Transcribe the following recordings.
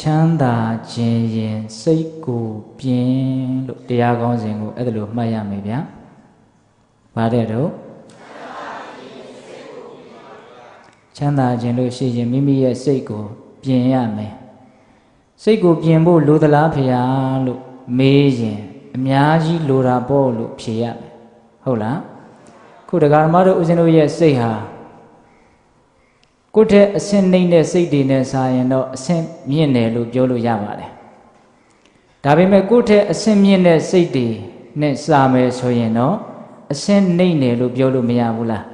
ချမ်းသာခြင်းရင်စိတ်ကိုပြင်းလို့တရားကောင်းစဉ်ကိုအဲ့ဒါလိုမှတ်ရမယ်ဗျာ။ဘာတဲ့တော့ချမ်းသာခြင်းလို့ရှိရင်မိမိရဲ့စိတ်ကိုပြင်ရမယ်။စိတ်ကိုပြင်ဖို့လိုသလားဖေဟာလို့မေးရင်အများကြီးလိုတာပေါ့လို့ဖြေရမယ်။ဟုတ်လား။ခုတရားဓမ္မတို့ဦးဇင်းတို့ရဲ့စိတ်ဟာကိုယ့်တဲ့အဆင့်နှိမ့်တဲ့စိတ်တွေနဲ့စာရင်တော့အဆင့်မြင့်တယ်လို့ပြောလို့ရပါတယ်။ဒါပေမဲ့ကိုယ့်တဲ့အဆင့်မြင့်တဲ့စိတ်တွေနဲ့စာမယ်ဆိုရင်တော့အဆင့်နှိမ့်တယ်လို့ပြောလို့မရဘူးလား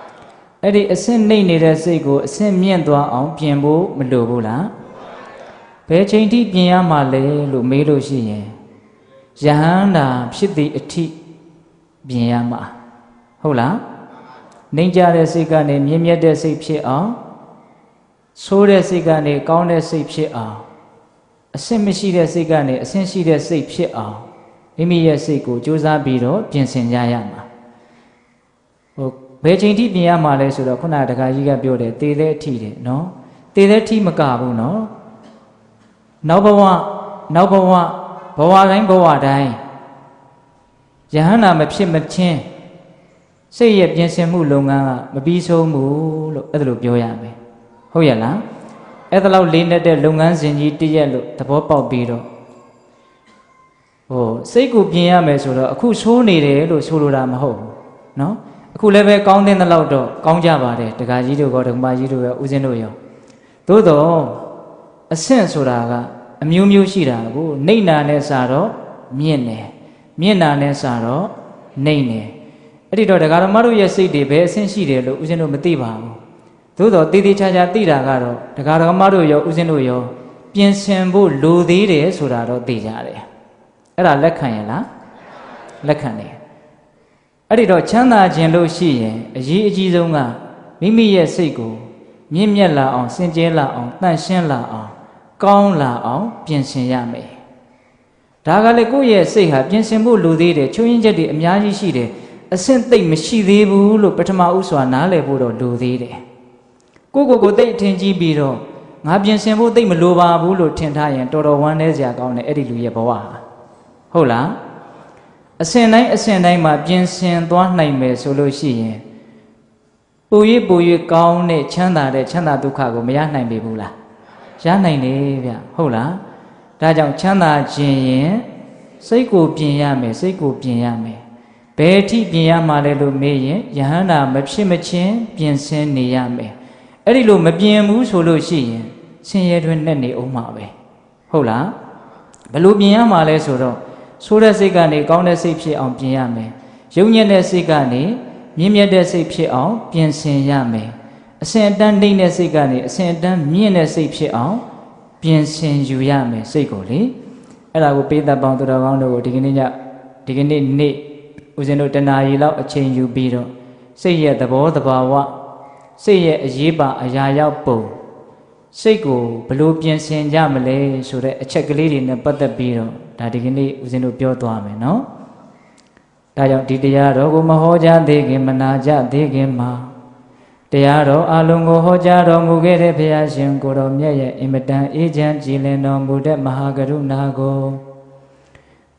။အဲ့ဒီအဆင့်နှိမ့်နေတဲ့စိတ်ကိုအဆင့်မြင့်သွားအောင်ပြင်ဖို့မလိုဘူးလား။ဘယ်ချိန်ထိပြင်ရမှာလဲလို့မေးလို့ရှိရင်ယဟန္တာဖြစ်သည့်အထိပြင်ရမှာဟုတ်လား။နှိမ့်ကြတဲ့စိတ်ကနေမြင့်မြတ်တဲ့စိတ်ဖြစ်အောင်ဆိုးတဲ့စိတ်ကနေကောင်းတဲ့စိတ်ဖြစ်အောင်အဆင့်မရှိတဲ့စိတ်ကနေအဆင့်ရှိတဲ့စိတ်ဖြစ်အောင်မိမိရဲ့စိတ်ကိုကြိုးစားပြီးတော့ပြင်ဆင်ကြရမှာဘယ်ချိန်ထိပြင်ရမှာလဲဆိုတော့ခုနကတခါကြီးကပြောတယ်သေတဲ့အထိတယ်နော်သေတဲ့အထိမကဘူးနော်နောက်ဘဝဘဝတိုင်းယဟန္တာမဖြစ်မချင်းစိတ်ရဲ့ပြင်ဆင်မှုလုပ်ငန်းကမပြီးဆုံးဘူးလို့အဲ့ဒါလိုပြောရမယ်ဟုတ်ရဲ့လားအဲ့ဒါလောက်လေးနေတဲ့လုပ်ငန်းစဉ်ကြီးတည့်ရက်လို့သဘောပေါက်ပြီးတော့စိတ်ကိုပြင်ရမယ်ဆိုတော့အခုဆိုးနေတယ်လို့ဆိုလိုတာမဟုတ်ဘူးနော်အခုလည်းပဲကောင်းတဲ့လောက်တော့ကောင်းကြပါတယ်ဒကာကြီးတို့ကောဒကမကြီးတို့ရောဦးဇင်းတို့ရောသို့တော့အဆင့်ဆိုတာကအမျိုးမျိုးရှိတာကိုနှိမ့်နာနဲ့စာတော့မြင့်တယ်မြင့်နာနဲ့စာတော့နှိမ့်တယ်အဲ့ဒီတော့ဒကာဓမ္မတို့ရဲ့စိတ်တွေဘယ်အဆင့်ရှိတယ်လို့ဦးဇင်းတို့မသိပါဘူးသို့တော့တည်တည်ချာချာသိတာကတော့ဒကာဓမ္မတို့ရောဦးဇင်းတို့ရောပြင်ဆင်ဖို့လိုသေးတယ်ဆိုတာတော့သိကြတယ်အဲ့ဒါလက်ခံရင်လားလက်ခံတယ်အဲ့ဒီတော့ချမ်းသာခြင်းလို့ရှိရင်အရေးအကြီးဆုံးကမိမိရဲ့စိတ်ကိုမြင့်မြတ်လာအောင်စင်ကြဲလာအောင်တန့်ရှင်းလာအောင်ကောင်းလာအောင်ပြင်ဆင်ရမယ်ဒါကလည်းကိုယ့်ရဲ့စိတ်ဟာပြင်ဆင်ဖို့လိုသေးတယ်ချိုးရင်းချက်တွေအများကြီးရှိတယ်အဆင့်သိမ့်မရှိသေးဘူးလို့ပထမဥစွာနားလည်ဖို့တော့လိုသေးတယ်ကိုသိအထင်ကြီးပြီးတော့ငါပြင်ဆင်ဖို့သိမလိုပါဘူးလို့ထင်ထားရင်တော်တော်ဝမ်းနည်းစရာကောင်းတယ်အဲ့ဒီလူရဲ့ဘဝဟာဟုတ်လားအဆင့်တိုင်းမှာပြင်ဆင်သွားနိုင်မယ်ဆိုလို့ရှိရင်ပို၍ကောင်းတဲ့ချမ်းသာဒုက္ခကိုမရနိုင်ပြီဘူးလားရနိုင်တယ်ဗျဟုတ်လားဒါကြောင့်ချမ်းသာခြင်းရင်စိတ်ကိုပြင်ရမယ်ဘယ်ထိပြင်ရမှာလဲလို့မေးရင်ယဟန္တာမဖြစ်မချင်းပြင်ဆင်နေရမယ်အဲ့ဒီလိုမပြင်ဘူးဆိုလို့ရှိရင်ဆင်းရဲတွင်နဲ့နေအောင်မှာပဲဟုတ်လားဘယ်လိုပြင်ရမှာလဲဆိုတော့ဆိုးတဲ့စိတ်ကနေကောင်းတဲ့စိတ်ဖြစ်အောင်ပြင်ရမယ်ယုံညံ့တဲ့စိတ်ကနေမြင့်မြတ်တဲ့စိတ်ဖြစ်အောင်ပြင်ဆင်ရမယ်အစဉ်အတန်းနှိမ့်တဲ့စိတ်ကနေအစဉ်အတန်းမြင့်တဲ့စိတ်ဖြစ်အောင်ပြင်ဆင်ယူရမယ်စိတ်ကိုလေအဲ့ဒါကိုပေးသက်ပေါင်းသူတော်ကောင်းတို့ကိုဒီကနေ့နေ့ဦးဇင်းတို့တဏှာရီလောက်အချိန်ယူပြီးတော့စိတ်ရဲ့သဘောတဘာဝစိတ်ရဲ့အရေးပါအရာရောက်ပုံစိတ်ကိုဘယ်လိုပြင်ဆင်ကြမလဲဆိုတဲ့အချက်ကလေးတွေနဲ့ပတ်သက်ပြီးတော့ဒါဒီကနေ့ဦးဇင်းတို့ပြောသွားမယ်နော်ဒါကြောင့်ဒီတရားတော်ကိုမဟောကြားသေးခင်မနာကြသေးခင်မှာတရားတော်အလုံးကိုဟောကြားတော်မူခဲ့တဲ့ဘုရားရှင်ကိုတော်မြတ်ရဲ့အင်မတန်အေးချမ်းကြည်လင်တော်မူတဲ့မဟာကရုဏာကို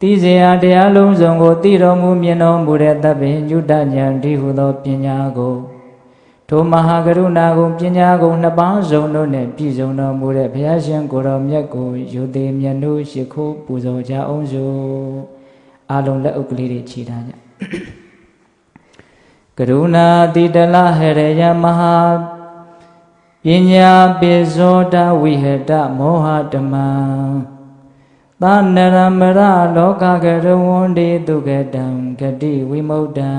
သိစေရာတရားလုံးစုံကိုသိတော်မူမြင်တော်မူတဲ့သဗ္ဗညုတဉာဏ်ဒီဟုသောပညာကိုထိုမဟာကရုဏာကိုပညာကိုနှစ်ပါးစုံတို့နဲ့ပြည့်စုံတော်မူတဲ့ဘုရားရှင်ကိုတော်မြတ်ကိုယုသေးမြတ်တို့ရှိခိုးပူဇော်ကြအောင်စို့အလုံးလက်ဥပ္ပလေးတွေခြေထားကြကရုဏာတိတလဟရယမဟာပညာပိဇောတဝိဟတမောဟဓမ္မသနရမရလောကကရဝန္တိတုကတံဂတိဝိမု ddံ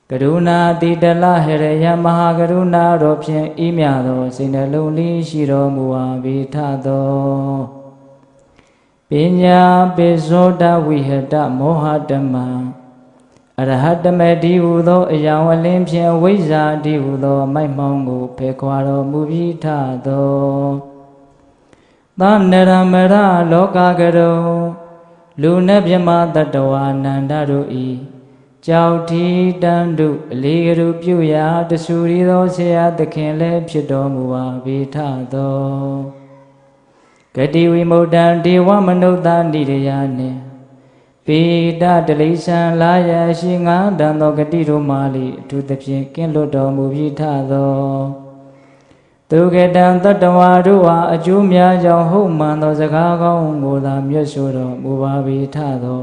ကရုဏာတိတလဟရယမဟာကရုဏာတော်ဖြင့်ဤမြသောစိတ်နှလုံးလေးရှိတော်မူပါဘိထသောပညာပိဇောတဝိဟတမောဟဓမ္မအရဟတမေတိဟုသောအယောင်အလင်းဖြင့်ဝိဇ္ဇာတိဟုသောမိုက်မှောင်ကိုဖေခွာတော်မူပြီးထသောသနရမရလောကကရုလူနှင့်မြမတတဝါနန္ဒတို့ဤကြောက်တီတန်တုအလေးကရုပြုရာတဆူရီသောဆရာသခင်လည်းဖြစ်တော်မူပါဘိထသော ဂတိဝိမု တံဒေဝမနုဿာနိရယနှင့်ပေတတလိษံလာယရှိငါတံသောဂတိတို့မာလိအထူးသဖြင့်ကင်းလွတ်တော်မူပြီးထသောသူကတံတတဝါတို့ဟာအကျိုးများကြောင့်ဟုတ်မှန်သောစကားကောင်းကိုသာမြတ်ဆိုတော်မူပါပြီးထသော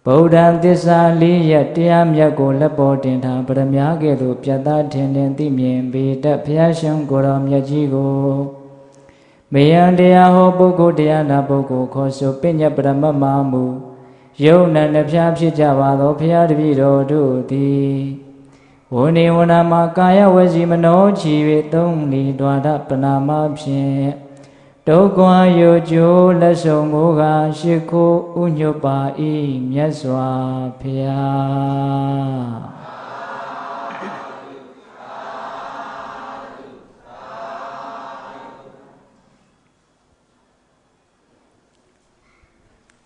ဗုဒ္ဓံသစ္စာလေးရတရားမြတ်ကိုလက်ပေါ်တင်ထားပရမညာကဲ့သို့ပြတ်သားထင်ထင်သိမြင်ပေတတ်ဘုရားရှင်ကိုယ်တော်မြတ်ကြီးကိုမေယံတရားဟောပုဂ္ဂိုလ်တရားနာပုဂ္ဂိုလ်ခေါ်ဆိုပညတ်ပရမတ်မာမူယုံနံနှဖျားဖြစ်ကြပါသောဘုရားတပည့်တော်တို့သည်ဝဏိဝဏမှာကာယဝစီမနောချီ၍သုံးလီဒွါဒပနာမဖြင့်ဒုက္ခယုကျိုးလက်ဆောင်ကိုကရှိခိုးဥညွတ်ပါ၏မြတ်စွာဘုရား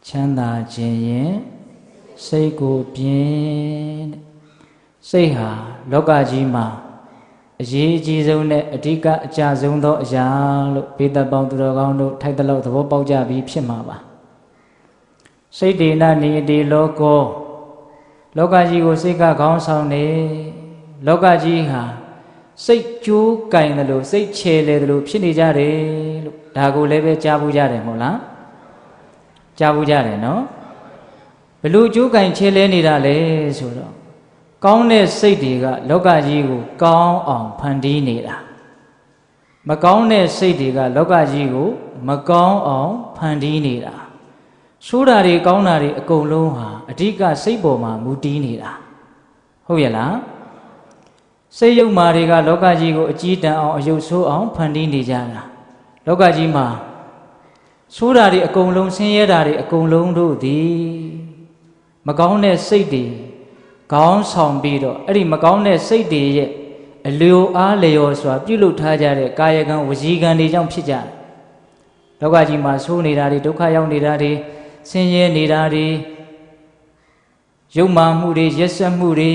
ချမ်းသာခြင်းရင်စိတ်ကိုပြင်းစိတ်ဟာလောကကြီးမှာအရေးအကြီးဆုံးနဲ့အဓိကအကျဆုံးသောအရာလို့ဘေးသက်ပေါင်းသူတော်ကောင်းတို့ထိုက်တလောက်သဘောပေါက်ကြပြီးဖြစ်မှာပါစိတ်ဒေနနိတိလောကောလောကကြီးကိုစိတ်ကခေါင်းဆောင်နေလောကကြီးဟာစိတ်ကြိုးကင်တယ်လို့စိတ်ချေလေတယ်လို့ဖြစ်နေကြတယ်လို့ဒါကိုလည်းပဲကြားဘူးကြတယ်မဟုတ်လားကြားဘူးကြတယ်နော်ဘယ်လိုကြိုးကင်ချေလဲနေတာလဲဆိုတော့ကောင်းတဲ့စိတ်တွေကလောကကြီးကိုကောင်းအောင်ဖန်တီးနေတာမကောင်းတဲ့စိတ်တွေကလောကကြီးကိုမကောင်းအောင်ဖန်တီးနေတာဆိုးတာတွေကောင်းတာတွေအကုန်လုံးဟာအဓိကစိတ်ပေါ်မှာမူတည်နေတာဟုတ်ရဲ့လားစိတ်ယုတ်မာတွေကလောကကြီးကိုအကြီးတန်းအောင်အယုတ်ဆိုးအောင်ဖန်တီးနေကြတာလောကကြီးမှာဆိုးတာတွေအကုန်လုံးဆင်းရဲတာတွေအကုန်လုံးတို့သည်မကောင်းတဲ့စိတ်တွေကောင်းဆောင်ပြီးတော့အဲ့ဒီမကောင်းတဲ့စိတ်တွေရဲ့အလျော်အားလျော်စွာပြုလုပ်ထားကြတဲ့ကာယကံဝစီကံတွေကြောင့်ဖြစ်ကြတယ်လောကကြီးမှာဆိုးနေတာတွေဒုက္ခရောက်နေတာတွေဆင်းရဲနေတာတွေယုံမာမှုတွေရက်စက်မှုတွေ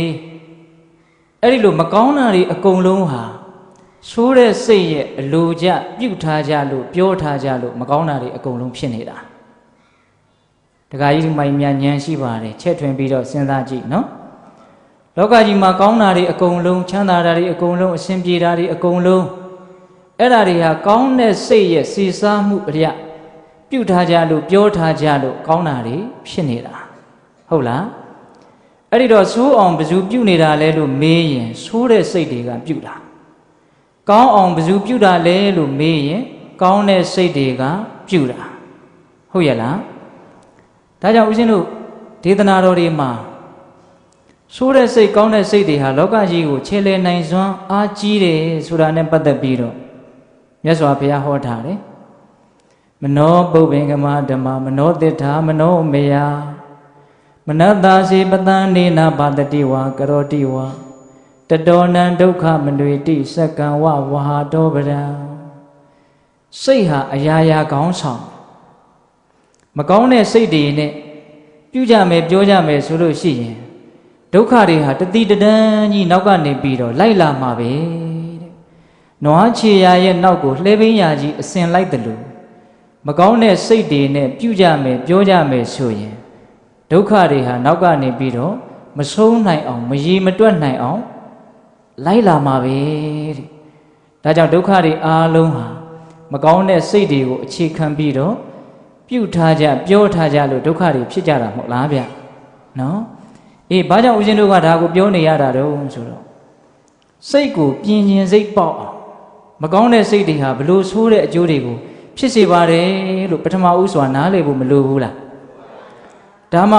အဲ့ဒီလိုမကောင်းတာတွေအကုန်လုံးဟာဆိုးတဲ့စိတ်ရဲ့အလိုကျပြုထားကြလို့ပြောထားကြလို့မကောင်းတာတွေအကုန်လုံးဖြစ်နေတာတခါကြီးမိုင်မြန်ဉာဏ်ရှိပါတယ်ချက်ထွင်ပြီးတော့စဉ်းစားကြည့်နော်လောကကြီးမှာကောင်းတာတွေအကုန်လုံးချမ်းသာတာတွေအကုန်လုံးအရှင်ပြေတာတွေအကုန်လုံးအဲ့ဒါတွေဟာကောင်းတဲ့စိတ်ရဲ့စီစားမှုအရပြုထားကြလို့ပြောထားကြလို့ကောင်းတာတွေဖြစ်နေတာဟုတ်လားအဲ့ဒီတော့ဆိုးအောင်ဘယ်သူပြုနေတာလဲလို့မေးရင်ဆိုးတဲ့စိတ်တွေကပြုတာကောင်းအောင်ဘယ်သူပြုတာလဲလို့မေးရင်ကောင်းတဲ့စိတ်တွေကပြုတာဟုတ်ရဲ့လားဒါကြောင့်ဦးဇင်းတို့ဒေသနာတော်တွေမှာဆိုးတဲ့စိတ်ကောင်းတဲ့စိတ်တွေဟာလောကကြီးကိုခြေလှယ်နိုင်စွမ်းအားကြီးတယ်ဆိုတာနဲ့ပတ်သက်ပြီးတော့မြတ်စွာဘုရားဟောထားတယ်မနောပုပ္ပင်ကမဓမ္မမနောတိထာမနောမေယမနတ္တာစေပတံနေနာပါတတိဝါကရောတိဝါတတောနံဒုက္ခမနွေတိစက္ကံဝဝဟာတောပရံစိတ်ဟာအရာရာကောင်းဆောင်မကောင်းတဲ့စိတ်တွေနဲ့ပြုကြမယ်ပြောကြမယ်ဆိုလို့ရှိရင်ဒုက္ခတွေဟာတတိတဒန်းကြီးနောက်ကနေပြီးတော့လိုက်လာမှာပဲတဲ့နွားခြေရာရဲ့နောက်ကိုလှဲပင်းရာကြီးအစင်လိုက်တယ်လို့မကောင်းတဲ့စိတ်တွေနဲ့ပြုကြမယ်ပြောကြမယ်ဆိုရင်ဒုက္ခတွေဟာနောက်ကနေပြီးတော့မဆုံးနိုင်အောင်မရေမတွက်နိုင်အောင်လိုက်လာမှာပဲတဲ့ဒါကြောင့်ဒုက္ခတွေအားလုံးဟာမကောင်းတဲ့စိတ်တွေကိုအခြေခံပြီးတော့ပြုထားကြပြောထားကြလို့ဒုက္ခတွေဖြစ်ကြတာမဟုတ်လားဗျနော်အေးဘာကြောင့်ဦးဇင်းတို့ကဒါကိုပြောနေရတာတုံးဆိုတော့စိတ်ကိုပြင်းကျင်စိတ်ပေါက်အောင်မကောင်းတဲ့စိတ်တွေဟာဘလို့ဆိုးတဲ့အကျိုးတွေကိုဖြစ်စေပါတယ်လို့ပထမဦးစွာနားလည်ဖို့မလိုဘူးလားဒါမှ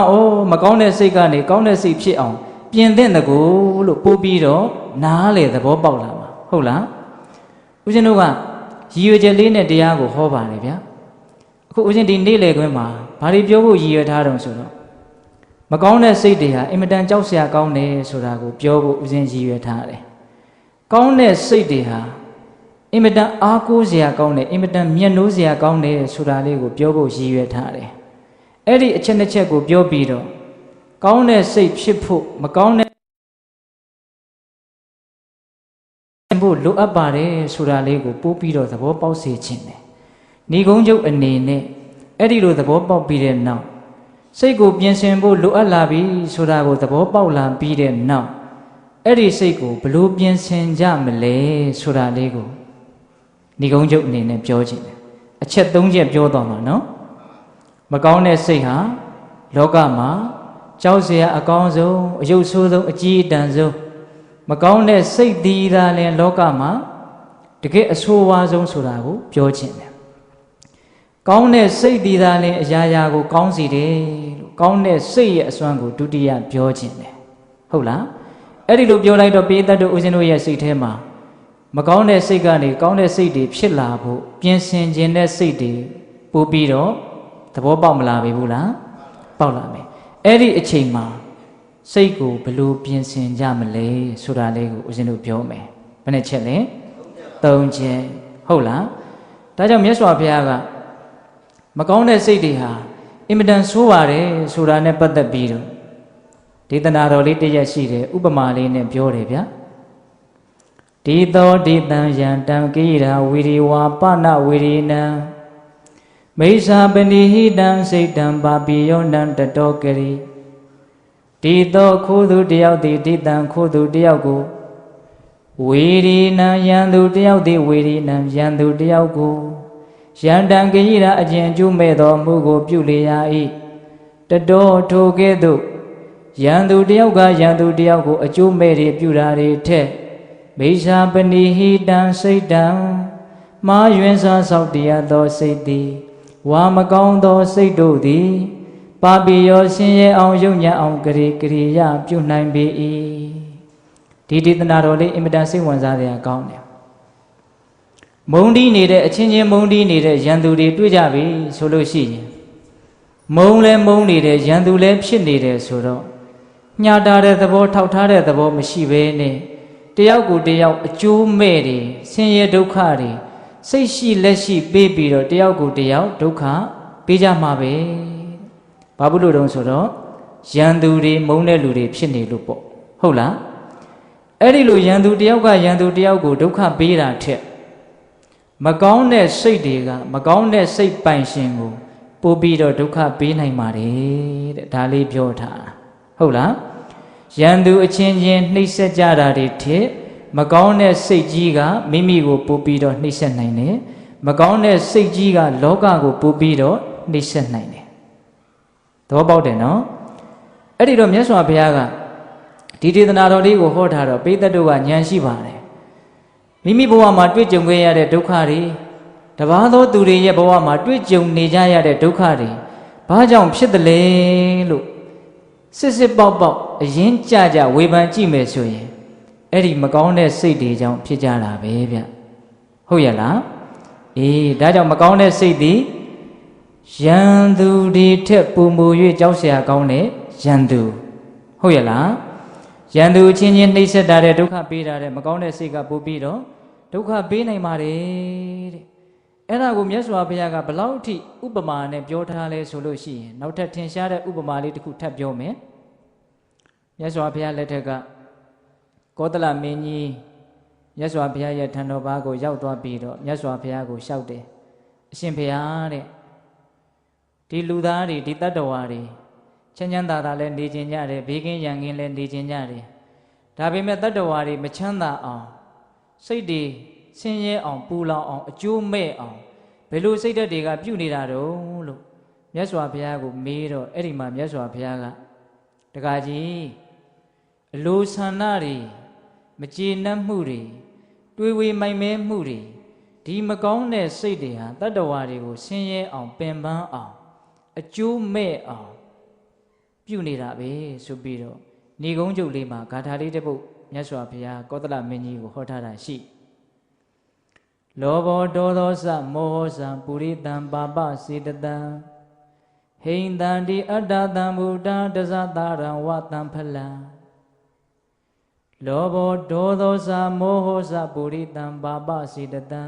မကောင်းတဲ့စိတ်ကနေကောင်းတဲ့စိတ်ဖြစ်အောင်ပြင်သင့်တကူလို့ပို့ပြီးတော့နားလေသဘောပေါက်လာမှာဟုတ်လားဦးဇင်းတို့ကရည်ရွယ်ချက်လေးနဲ့တရားကိုဟောပါတယ်ဗျာအခုဦးဇင်းဒီနေ့လေခွင်းမှာဘာတွေပြောဖို့ရည်ရွယ်ထားတုံးဆိုတော့မကောင်းတဲ့စိတ်တွေဟာအင်မတန်ကြောက်စရာကောင်းတယ်ဆိုတာကိုပြောဖို့ဦးဇင်းရည်ရွယ်ထားတယ်ကောင်းတဲ့စိတ်တွေဟာအင်မတန်အားကိုးစရာကောင်းတယ်အင်မတန်မျက်နှိုးစရာကောင်းတယ်ဆိုတာလေးကိုပြောဖို့ရည်ရွယ်ထားတယ်အဲ့ဒီအချက်နှစ်ချက်ကိုပြောပြီးတော့ကောင်းတဲ့စိတ်ဖြစ်ဖို့မကောင်းတဲ့ဖို့လိုအပ်ပါတယ်ဆိုတာလေးကိုပို့ပြီးတော့သဘောပေါက်စေခြင်းတယ် ဏီကုံးချုပ်အနေနဲ့အဲ့ဒီလိုသဘောပေါက်ပြီးတဲ့နောက်စိတ်ကိုပြင်ဆင်ဖို့လိုအပ်လာပြီဆိုတာကိုသဘောပေါက်လာပြီးတဲ့နောက်အဲ့ဒီစိတ်ကိုဘလို့ပြင်ဆင်ကြမလဲဆိုတာလေးကိုဏီကုံးချုပ်အနေနဲ့ပြောခြင်းတယ်အချက်၃ချက်ပြောသွားမှာနော်မကောင်းတဲ့စိတ်ဟာလောကမှာကြောက်စရာအကောင်းဆုံးအယုတ်ဆိုးဆုံးအကြီးအတန်းဆုံးမကောင်းတဲ့စိတ်ဒီသာလင်လောကမှာတကယ်အဆိုးဝါးဆုံးဆိုတာကိုပြောခြင်းတယ်ကောင်းတဲ့စိတ်ဒီသာလင်အရာရာကိုကောင်းစီတယ်လို့ကောင်းတဲ့စိတ်ရဲ့အစွမ်းကိုဒုတိယပြောခြင်းတယ်ဟုတ်လားအဲ့ဒီလိုပြောလိုက်တော့ပိဋကတ်တို့ဦးဇင်းတို့ရဲ့စိတ်ထဲမှာမကောင်းတဲ့စိတ်ကနေကောင်းတဲ့စိတ်တွေဖြစ်လာဖို့ပြင်ဆင်ခြင်းတဲ့စိတ်တွေပို့ပြီးတော့သဘောပေါက်မလာပြီဘူးလားပေါက်လာမယ်အဲ့ဒီအချိန်မှာစိတ်ကိုဘယ်လိုပြင်ဆင်ကြမလဲဆိုတာလေးကိုဦးဇင်းတို့ပြောမယ်ဘယ်နှချက်လဲ၃ချက်ဟုတ်လားဒါကြောင့်မြတ်စွာဘုရားကမကောင်းတဲ့စိတ်တွေဟာအင်မတန်ဆိုးပါတယ်ဆိုတာနဲ့ပတ်သက်ပြီးတော့ဒေသနာတော်လေးတစ်ရက်ရှိတယ်ဥပမာလေးနဲ့ပြောတယ်ဗျာဒီသောဒီတံယံတံကိရာဝီရိဝါပနဝီရိနံမိစ္ဆာပဏိဟိတံစိတ်တံပါပိယောနံတတောကရိဒီသောခိုးသူတယောက်သည်ဒီတံခိုးသူတယောက်ကိုဝီရိနံယံသူတယောက်သည်ဝီရိနံယံသူတယောက်ကိုယံတံကိရာအကျဉ်ကျူးမဲ့သောမှုကိုပြုလေရာ၏တတောထိုကဲ့သို့ယံသူတယောက်ကယံသူတယောက်ကိုအကျိုးမဲ့တွေပြုတာတွေထက်မိစ္ဆာပဏိဟိတံစိတ်တံမာယွင်စားဆောက်တရားသောစိတ်သည်ဝါမကောင်းသောစိတ်တို့သည်ပါပိယောဆင်းရဲအောင်ယုံညံ့အောင်ကရိကရိယပြုနိုင်ပေ၏ဒီဒေသနာတော်လေးအင်မတန်စိတ်ဝင်စားစရာကောင်းတယ်မုံတီးနေတဲ့အချင်းချင်းမုံတီးနေတဲ့ရန်သူတွေတွေ့ကြပြီဆိုလို့ရှိရင်မုံလဲမုံနေတဲ့ရန်သူလဲဖြစ်နေတယ်ဆိုတော့ညှာတာတဲ့သဘောထောက်ထားတဲ့သဘောမရှိဘဲနဲ့တယောက်ကိုတယောက်အကျိုးမဲ့တွေဆင်းရဲဒုက္ခတွေစိတ်ရှိလက်ရှိပေးပြီးတော့တယောက်ကိုတယောက်ဒုက္ခပေးကြမှာပဲဘာဖြစ်လို့တုံးဆိုတော့ရန်သူတွေမုန်းတဲ့လူတွေဖြစ်နေလို့ပေါ့ဟုတ်လားအဲ့ဒီလိုရန်သူတယောက်ကရန်သူတယောက်ကိုဒုက္ခပေးတာထက်မကောင်းတဲ့စိတ်တွေကမကောင်းတဲ့စိတ်ပိုင်ရှင်ကိုပို့ပြီးတော့ဒုက္ခပေးနိုင်ပါတယ်တဲ့ဒါလေးပြောထားဟုတ်လားရန်သူအချင်းချင်းနှိပ်စက်ကြတာတွေထက်မကောင်းတဲ့စိတ်ကြီးကမိမိကိုပို့ပြီးတော့နှိပ်စက်နိုင်တယ်မကောင်းတဲ့စိတ်ကြီးကလောကကိုပို့ပြီးတော့နှိပ်စက်နိုင်တယ်သဘောပေါက်တယ်နော်အဲ့ဒီတော့မြတ်စွာဘုရားကဒီဒေသနာတော်လေးကိုဟောထားတော့ပိဋကတ်တို့ကဉာဏ်ရှိပါတယ်မိမိဘဝမှာတွေ့ကြုံခဲ့ရတဲ့ဒုက္ခတွေတပါးသောသူတွေရဲ့ဘဝမှာတွေ့ကြုံနေကြရတဲ့ဒုက္ခတွေဘာကြောင့်ဖြစ်တယ်လဲလို့စစ်စစ်ပေါက်ပေါက်အရင်ကြကြဝေဖန်ကြည့်မယ်ဆိုရင်အဲ့ဒီမကောင်းတဲ့စိတ်တွေကြောင့်ဖြစ်ကြတာပဲဗျဟုတ်ရဲ့လားအေးဒါကြောင့်မကောင်းတဲ့စိတ်တွေရန်သူတွေထက်ပုံမူ၍ကြောက်စရာကောင်းတဲ့ရန်သူဟုတ်ရဲ့လားရန်သူချင်းချင်းနှိပ်စက်တာတဲ့ဒုက္ခပေးတာတဲ့မကောင်းတဲ့စိတ်ကပို့ပြီးတော့ဒုက္ခပေးနိုင်ပါတယ်တဲ့အဲ့ဒါကိုမြတ်စွာဘုရားကဘလောက်ထိဥပမာနဲ့ပြောထားလဲဆိုလို့ရှိရင်နောက်ထပ်ထင်ရှားတဲ့ဥပမာလေးတစ်ခုထပ်ပြောမယ်မြတ်စွာဘုရားလက်ထက်ကကောသလမင်းကြီးမြတ်စွာဘုရားရဲ့ထံတော်ဘာကိုရောက်သွားပြီးတော့မြတ်စွာဘုရားကိုလျှောက်တယ်အရှင်ဘုရားတဲ့ဒီလူသားတွေဒီတတ္တဝါတွေချမ်းချမ်းသာသာလည်းနေကြကြတယ်ဘေးကင်းရန်ကင်းလည်းနေကြကြတယ်ဒါပေမဲ့တတ္တဝါတွေမချမ်းသာအောင်စိတ်တွေဆင်းရဲအောင်ပူလောင်အောင်အကျိုးမဲ့အောင်ဘယ်လိုစိတ်ဓာတ်တွေကပြုနေတာတော့လို့မြတ်စွာဘုရားကိုမေးတော့အဲ့ဒီမှာမြတ်စွာဘုရားကတကားကြီးအလိုဆန္ဒတွေမကျေနပ်မှုတွေတွေးဝေမိုင်မဲမှုတွေဒီမကောင်းတဲ့စိတ်တွေဟာတတ္တဝါတွေကိုဆင်းရဲအောင်ပင်ပန်းအောင်အကျိုးမဲ့အောင်ပြုနေတာပဲဆိုပြီးတော့ဏီကုံးကျုပ်လေးမှာဂါထာလေးတစ်ပုဒ်မြတ်စွာဘုရားကောသလမင်းကြီးကိုဟောထားတာရှိလောဘောဒေါသောစမောဟစံပုရိတံပါပစေတတံဟိန္တံတိအတ္တတံဗုဒ္ဓံတဇတာရံဝတံဖလံလောဘောဒေါသောစမောဟစပုရိတံပါပစေတတံ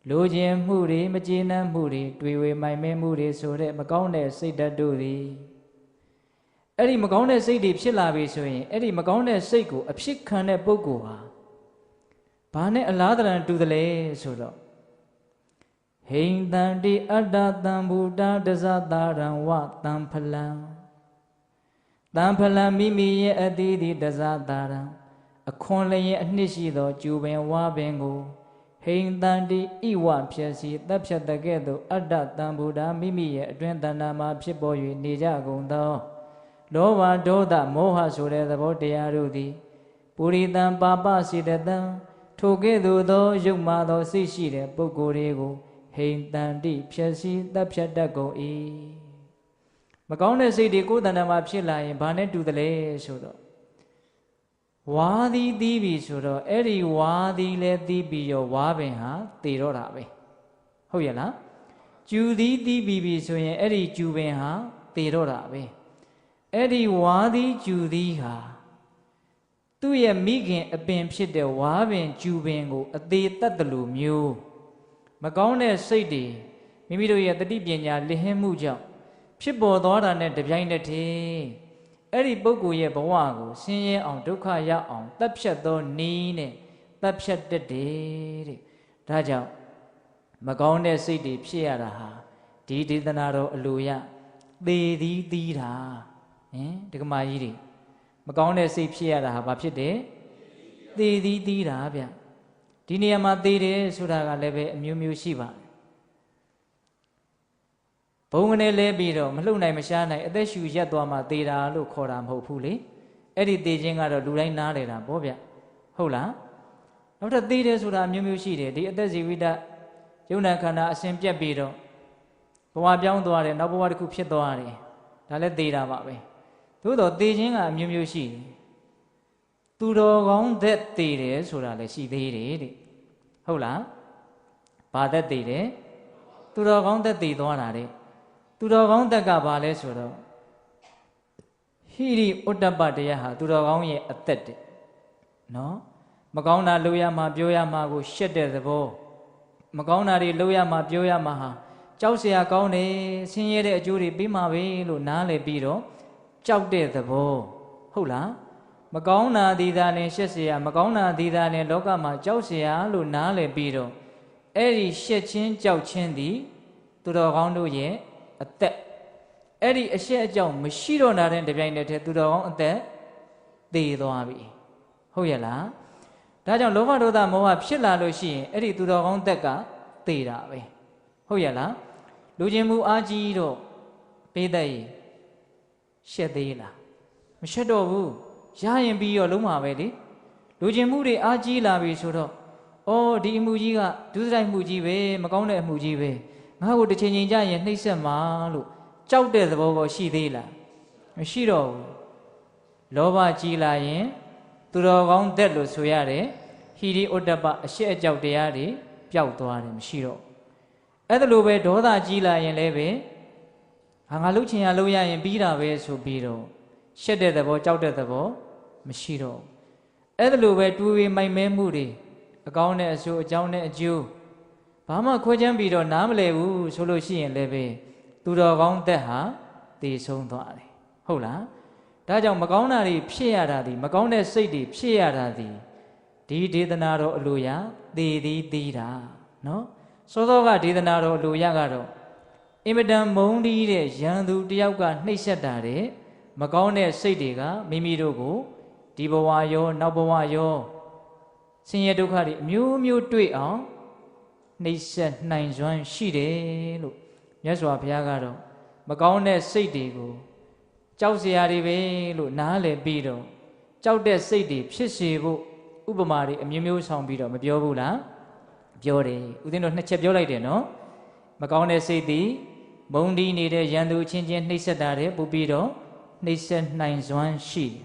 လူချင်းမှုတွေမကျေနပ်မှုတွေတွေ့ဝေမိုင်မဲမှုတွေဆိုတဲ့မကောင်းတဲ့စိတ်ဓာတ်တို့သည်အဲ့ဒီမကောင်းတဲ့စိတ်တွေဖြစ်လာပြီဆိုရင်အဲ့ဒီမကောင်းတဲ့စိတ်ကိုအဖြစ်ခံတဲ့ပုဂ္ဂိုလ်ဟာဘာနဲ့အလားတရံတူတယ်လဲဆိုတော့ဟ ဟိန္တံတိအတ္တတံဗုဒ္ဓတဇတာရံဝတံဖလံတံဖလံမိမိရဲ့အတိတိတဇတာရံအခွန်လျင်အနှစ်ရှိသောကျူပင်ဝါပင်ကိုဟိန္တံတိဣဝဖြစ်စီတပ်ဖြတ်တဲ့ကဲ့သို့အတ္တတံဗုဒ္ဓမိမိရဲ့အတွင်းတဏ္ဍာမှာဖြစ်ပေါ်၍နေကြကုန်သောလောဘဒေါသမောဟဆိုတဲ့သဘောတရားတို့သည်ပုရိသံပါပစိတတံထိုကဲ့သို့သောယုတ်မာသောစိတ်ရှိတဲ့ပုဂ္ဂိုလ်တွေကိုဟိန္တံတိဖြစ်စီတပ်ဖြတ်တတ်ကုန်၏မကောင်းတဲ့စိတ်တွေကိုယ်တဏ္ဍာမှာဖြစ်လာရင်ဘာနဲ့တူတယ်လဲဆိုတော့ဝါသည်သီးပြီဆိုတော့အဲ့ဒီဝါသည်လည်းသီးပြီးရောဝါပင်ဟာတည်တော့တာပဲဟုတ်ရဲ့လားကျူသည်သီးပြီးပြီဆိုရင်အဲ့ဒီကျူပင်ဟာတည်တော့တာပဲအဲ့ဒီဝါသည်ကျူသည်ဟာသူ့ရဲ့မိခင်အပင်ဖြစ်တဲ့ဝါပင်ကျူပင်ကိုအသေးတတ်တယ်လို့မျိုးမကောင်းတဲ့စိတ်တွေမိမိတို့ရဲ့တတိပညာလစ်ဟင်းမှုကြောင့်ဖြစ်ပေါ်သွားတာနဲ့တပြိုင်တည်းအဲ့ဒီပုဂ္ဂိုလ်ရဲ့ဘဝကိုဆင်းရဲအောင်ဒုက္ခရောက်အောင်တပ်ဖြတ်သောနည်းနဲ့တပ်ဖြတ်တတ်တယ်တဲ့ဒါကြောင့်မကောင်းတဲ့စိတ်တွေဖြစ်ရတာဟာဒီဒေသနာတော်အလိုရသေသည်သီးတာဒကမာကြီးတွေမကောင်းတဲ့စိတ်ဖြစ်ရတာဟာဘာဖြစ်တယ်သေသည်သီးတာဗျဒီနေရာမှာသေတယ်ဆိုတာကလည်းပဲအမျိုးမျိုးရှိပါတယ်ဘုံကနေလဲပြီးတော့မလှုပ်နိုင်မရှားနိုင်အသက်ရှူရက်သွားမှသေတာလို့ခေါ်တာမဟုတ်ဘူးလေအဲ့ဒီသေခြင်းကတော့လူတိုင်းနားလေတာဗောဗျဟုတ်လားနောက်ထပ်သေတယ်ဆိုတာအမျိုးမျိုးရှိတယ်ဒီအသက်ဇီဝိတယုံနာခန္ဓာအစဉ်ပြတ်ပြီးတော့ဘဝပြောင်းသွားတယ်နောက်ဘဝတစ်ခုဖြစ်သွားတယ်ဒါလည်းသေတာပါပဲသို့တော့သေခြင်းကအမျိုးမျိုးရှိတယ်သူတော်ကောင်းသက်သေတယ်ဆိုတာလည်းရှိသေးတယ်တဲ့ဟုတ်လားဘာသက်သေတယ်သူတော်ကောင်းသက်သေသွားတာတဲ့သူတော်ကောင်းသက်ကဘာလဲဆိုတော့ဟိရိဥတ္တပတရားဟာသူတော်ကောင်းရဲ့အသက်တဲ့နော်မကောင်းတာလုပ်ရမှာပြောရမှာကိုရှက်တဲ့သဘောမကောင်းတာတွေလုပ်ရမှာပြောရမှာဟာကြောက်เสียကောင်းတယ်ဆင်းရဲတဲ့အကျိုးတွေပြီးမှာပဲလို့နားလည်ပြီးတော့ကြောက်တဲ့သဘောဟုတ်လားမကောင်းတာဒီသာလည်းရှက်เสียမကောင်းတာဒီသာလည်းလောကမှာကြောက်เสียလို့နားလည်ပြီးတော့အဲ့ဒီရှက်ချင်းကြောက်ချင်းသည်သူတော်ကောင်းတို့ရဲ့အသက်အဲ့ဒီအရှက်အကြောင်းမရှိတော့တာတဲ့တပြိုင်တည်းသူတော်ကောင်းအသက်သေသွားပြီဟုတ်ရဲ့လားဒါကြောင့်လောဘဒေါသမောဟဖြစ်လာလို့ရှိရင်အဲ့ဒီသူတော်ကောင်းသက်ကသေတာပဲဟုတ်ရဲ့လားလူချင်းမှုအားကြီးတော့ပေးတတ်ရင်ရှက်သေးလားမရှက်တော့ဘူးရရင်ပြီးတော့လုံးမှာပဲလေလူချင်းမှုတွေအားကြီးလာပြီဆိုတော့အော်ဒီအမှုကြီးကဒုစရိုက်မှုကြီးပဲမကောင်းတဲ့အမှုကြီးပဲငါ့ကိုတစ်ချိန်ချိန်ကြရင်နှိပ်စက်မှာလို့ကြောက်တဲ့သဘောပေါ်ရှိသေးလားမရှိတော့ဘူးလောဘကြီးလာရင်သူတော်ကောင်းသက်လို့ဆိုရတယ်ဟိရိဥတ္တပအရှက်အကြောက်တရားတွေပျောက်သွားတယ်မရှိတော့အဲ့ဒါလိုပဲဒေါသကြီးလာရင်လည်းပဲငါလှုပ်ချင်ရလှုပ်ရရင်ပြီးတာပဲဆိုပြီးတော့ရှက်တဲ့သဘောကြောက်တဲ့သဘောမရှိတော့အဲ့ဒါလိုပဲတွေးဝေမိုက်မဲမှုတွေအကောင်းနဲ့အဆိုးအကြောင်းနဲ့အကျိုးဘာမှခွဲခြမ်းပြီးတော့နားမလည်ဘူးဆိုလို့ရှိရင်လည်းပဲသူတော်ကောင်းသက်ဟာသေဆုံးသွားတယ်ဟုတ်လားဒါကြောင့်မကောင်းတာတွေဖြစ်ရတာဒီမကောင်းတဲ့စိတ်တွေဖြစ်ရတာဒီဒီဒေသနာတော်အလိုရသေသည်သီးတာနော်စောစောကဒေသနာတော်အလိုရကတော့အင်မတန်မုန်းတီးတဲ့ရန်သူတယောက်ကနှိပ်စက်တာတဲ့မကောင်းတဲ့စိတ်တွေကမိမိတို့ကိုဒီဘဝရောနောက်ဘဝရောဆင်းရဲဒုက္ခတွေအမျိုးမျိုးတွေ့အောင်နှိပ်စက်နိုင်စွမ်းရှိတယ်လို့မြတ်စွာဘုရားကတော့မကောင်းတဲ့စိတ်တွေကိုကြောက်စရာတွေပဲလို့နားလည်ပြီးတော့ကြောက်တဲ့စိတ်တွေဖြစ်စေဖို့ဥပမာတွေအမျိုးမျိုးဆောင်ပြီးတော့မပြောဘူးလားပြောတယ်ဦးဇင်းတို့နှစ်ချက်ပြောလိုက်တယ်နော်မကောင်းတဲ့စိတ်သည်မုန်းတီးနေတဲ့ရန်သူချင်းချင်းနှိပ်စက်တာတဲ့ပို့ပြီးတော့နှိပ်စက်နိုင်စွမ်းရှိတယ်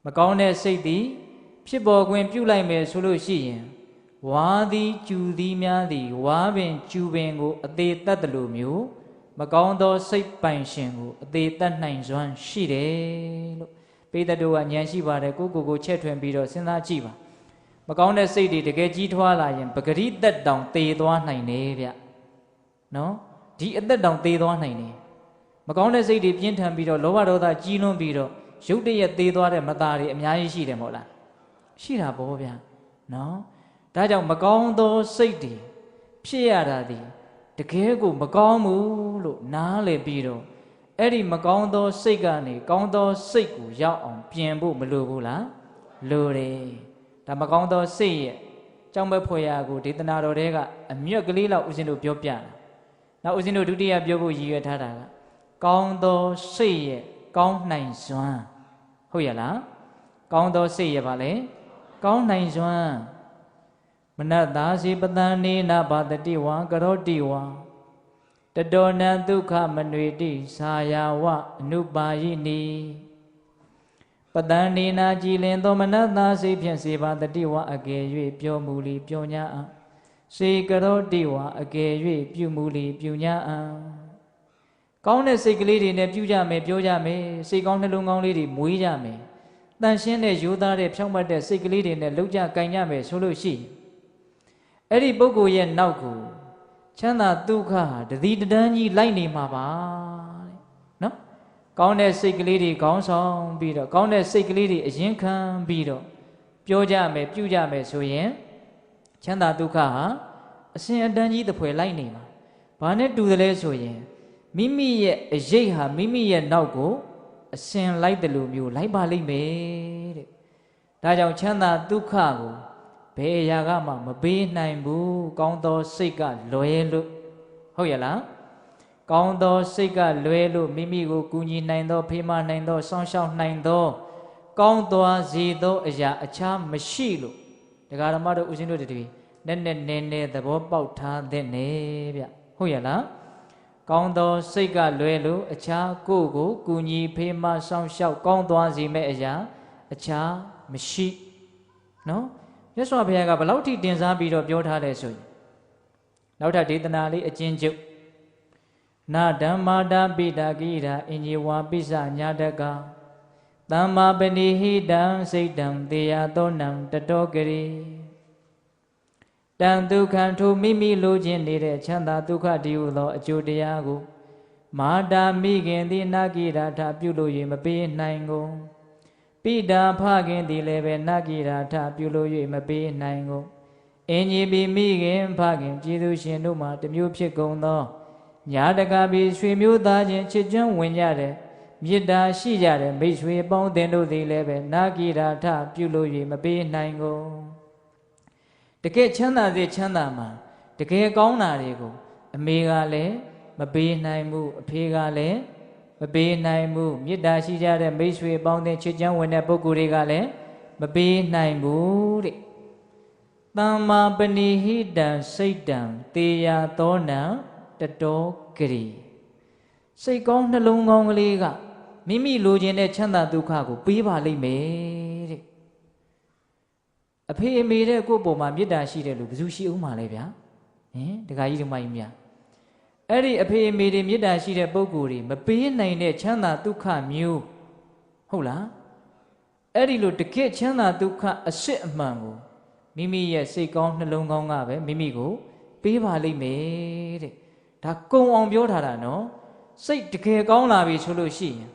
မကောင်းတဲ့စိတ်သည်ဖြစ်ပေါ်ခွင့်ပြုလိုက်မယ်ဆိုလို့ရှိရင်ဝါသည်ကျူသည်များသည်ဝါပင်ကျူပင်ကိုအသေးတတ်တယ်လို့မျိုးမကောင်းသောစိတ်ပိုင်ရှင်ကိုအသေးတတ်နိုင်စွမ်းရှိတယ်လို့ပိဿတုကဉာဏ်ရှိပါတယ်ကိုချက်ထွင်ပြီးတော့စဉ်းစားကြည့်ပါမကောင်းတဲ့စိတ်တွေတကယ်ကြီးထွားလာရင်ပဂရိသက်တောင်သေသွားနိုင်တယ်ဗျနော်ဒီအသက်တောင်သေသွားနိုင်တယ်မကောင်းတဲ့စိတ်တွေပြင်းထန်ပြီးတော့လောဘဒေါသကြီးလွန်းပြီးတော့ရုတ်တရက်သေသွားတဲ့မသားတွေအများကြီးရှိတယ်မဟုတ်လားရှိတာပေါ့ဗျာနော်ဒါကြောင့်မကောင်းသောစိတ်တွေဖြစ်ရတာဒီ တကယ်ကိုမကောင်းဘူးလို့နားလည်ပြီးတော့အဲ့ဒီမကောင်းသောစိတ်ကနေကောင်းသောစိတ်ကိုရောက်အောင်ပြင်ဖို့မလိုဘူးလားလိုတယ်ဒါမကောင်းသောစိတ်ရဲ့ကြောင့်ပဲဖွယ်ရာကိုဒေသနာတော်တွေကအမြတ်ကလေးလောက်ဦးဇင်းတို့ပြောပြတာနောက်ဦးဇင်းတို့ဒုတိယပြောဖို့ရည်ရွယ်ထားတာကကောင်းသောစိတ်ရဲ့ကောင်းနိုင်စွမ်းဟုတ်ရလားကောင်းသောစိတ်ရဲ့ဗာလေကောင်းနိုင်စွမ်းမနတ္တာစီပတန်နေနာဘာတတိဝါကရောတိဝါတတောနံဒုက္ခမနွေတိသာယာဝအနုပါယိနိပတန်နေနာကြည်လင်သောမနတ္တာစိတ်ဖြင့်စေပါတတိဝါအကယ်၍ပြောမူလီပြောညာအံစေကရောတိဝါအကယ်၍ပြုမူလီပြုညာအံကောင်းတဲ့စိတ်ကလေးတွေနဲ့ပြုကြမယ်ပြောကြမယ်စိတ်ကောင်းနှလုံးကောင်းလေးတွေမွေးကြမယ်တန်ရှင်းတဲ့ရိုးသားတဲ့ဖြောင့်မတ်တဲ့စိတ်ကလေးတွေနဲ့လှုပ်ကြကင်ကြမယ်ဆိုလို့ရှိအဲ့ဒီပုဂ္ဂိုလ်ရဲ့နောက်ကိုချမ်းသာဒုက္ခဟာတတိတန်းကြီးလိုက်နေမှာပါတဲ့နော်ကောင်းတဲ့စိတ်ကလေးတွေခေါင်းဆောင်ပြီးတော့ကောင်းတဲ့စိတ်ကလေးတွေအရင်ခံပြီးတော့ပြောကြမယ်ပြုကြမယ်ဆိုရင်ချမ်းသာဒုက္ခဟာအစဉ်အတန်းကြီးတစ်ဖွဲ့လိုက်နေမှာဘာနဲ့တူတယ်လဲဆိုရင်မိမိရဲ့အရေးဟာမိမိရဲ့နောက်ကိုအစဉ်လိုက်တယ်လို့မျိုးလိုက်ပါလိမ့်မယ်တဲ့ဒါကြောင့်ချမ်းသာဒုက္ခကိုဘယ်အရာကမှမပေးနိုင်ဘူးကောင်းသောစိတ်ကလွယ်လို့ဟုတ်ရလားကောင်းသောစိတ်ကလွယ်လို့မိမိကိုကူညီနိုင်သောဖေးမနိုင်သောစောင့်ရှောက်နိုင်သောကောင်းသွားစေသောအရာအခြားမရှိလို့တရားဓမ္မတို့ဦးဇင်းတို့တွေနည်းနည်းသဘောပေါက်ထားတဲ့နေဗျဟုတ်ရလားကောင်းသောစိတ်ကလွယ်လို့အခြားကိုယ်ကိုကူညီဖေးမစောင့်ရှောက်ကောင်းသွားစေမဲ့အရာအခြားမရှိနော်မြတ်စွာဘုရားကဘယ်လောက်ထိတင်စားပြီးတော့ပြောထားလဲဆိုရင်နောက်ထပ်ဒေသနာလေးအကျဉ်းချုပ်နာဓမ္မာတာပိတာကိရာအင်ဂျီဝါပိစညာတကသမ္မာပဏိဟိတံစိတ်တံတေယသောနံတတောကရေတံဒုက္ခံထိုမိမိလိုချင်နေတဲ့ချမ်းသာဒုက္ခတည်းဟုသောအကျိုးတရားကိုမာတာမိခင်သည်နာကိရာထပြုလို့၍မပေးနိုင်ကုန်ပိတာဖခင်သည်လည်းပဲနာကိရာထပြုလို့၍မပေးနိုင်ကုန်အင်ကြီးပြီးမိခင်ဖခင်ပြည်သူရှင်တို့မှာတမျိုးဖြစ်ကုန်သောညာတကာပြီးရွှေမျိုးသားချင်းချစ်ကျွမ်းဝင်ကြတဲ့မေတ္တာရှိကြတဲ့မိတ်ဆွေပေါင်းတင်တို့သည်လည်းပဲနာကိရာထပြုလို့၍မပေးနိုင်ကုန်တကယ်ချမ်းသာစေချမ်းသာမှာတကယ်ကောင်းတာတွေကိုအမေကလည်းမပေးနိုင်ဘူးအဖေကလည်းမပေးနိုင်ဘူးမေတ္တာရှိကြတဲ့မိတ်ဆွေပေါင်းတဲ့ချစ်ချမ်းဝင်တဲ့ပုဂ္ဂိုလ်တွေကလည်းမပေးနိုင်ဘူးတဲ့သမ္မာပဏိဟိတံစိတ်တံတေယသောနံတတောကရေစိတ်ကောင်းနှလုံးကောင်းကလေးကမိမိလိုချင်တဲ့ချမ်းသာဒုက္ခကိုပေးပါလိမ့်မယ်တဲ့အဖေအမေတဲ့ကိုယ့်ပုံမှာမေတ္တာရှိတယ်လို့ဘယ်သူရှိဦးမှာလဲဗျာဟင်ဒကာကြီးတို့မကြီးများအဲ့ဒီအဖေအမေတွေမေတ္တာရှိတဲ့ပုဂ္ဂိုလ်တွေမပေးနိုင်တဲ့ချမ်းသာဒုက္ခမျိုးဟုတ်လားအဲ့ဒီလိုတကယ့်ချမ်းသာဒုက္ခအစစ်အမှန်ကိုမိမိရဲ့စိတ်ကောင်းနှလုံးကောင်းကပဲမိမိကိုပေးပါလိမ့်မယ်တဲ့ဒါကုံအောင်ပြောထားတာနော်စိတ်တကယ်ကောင်းလာပြီဆိုလို့ရှိရင်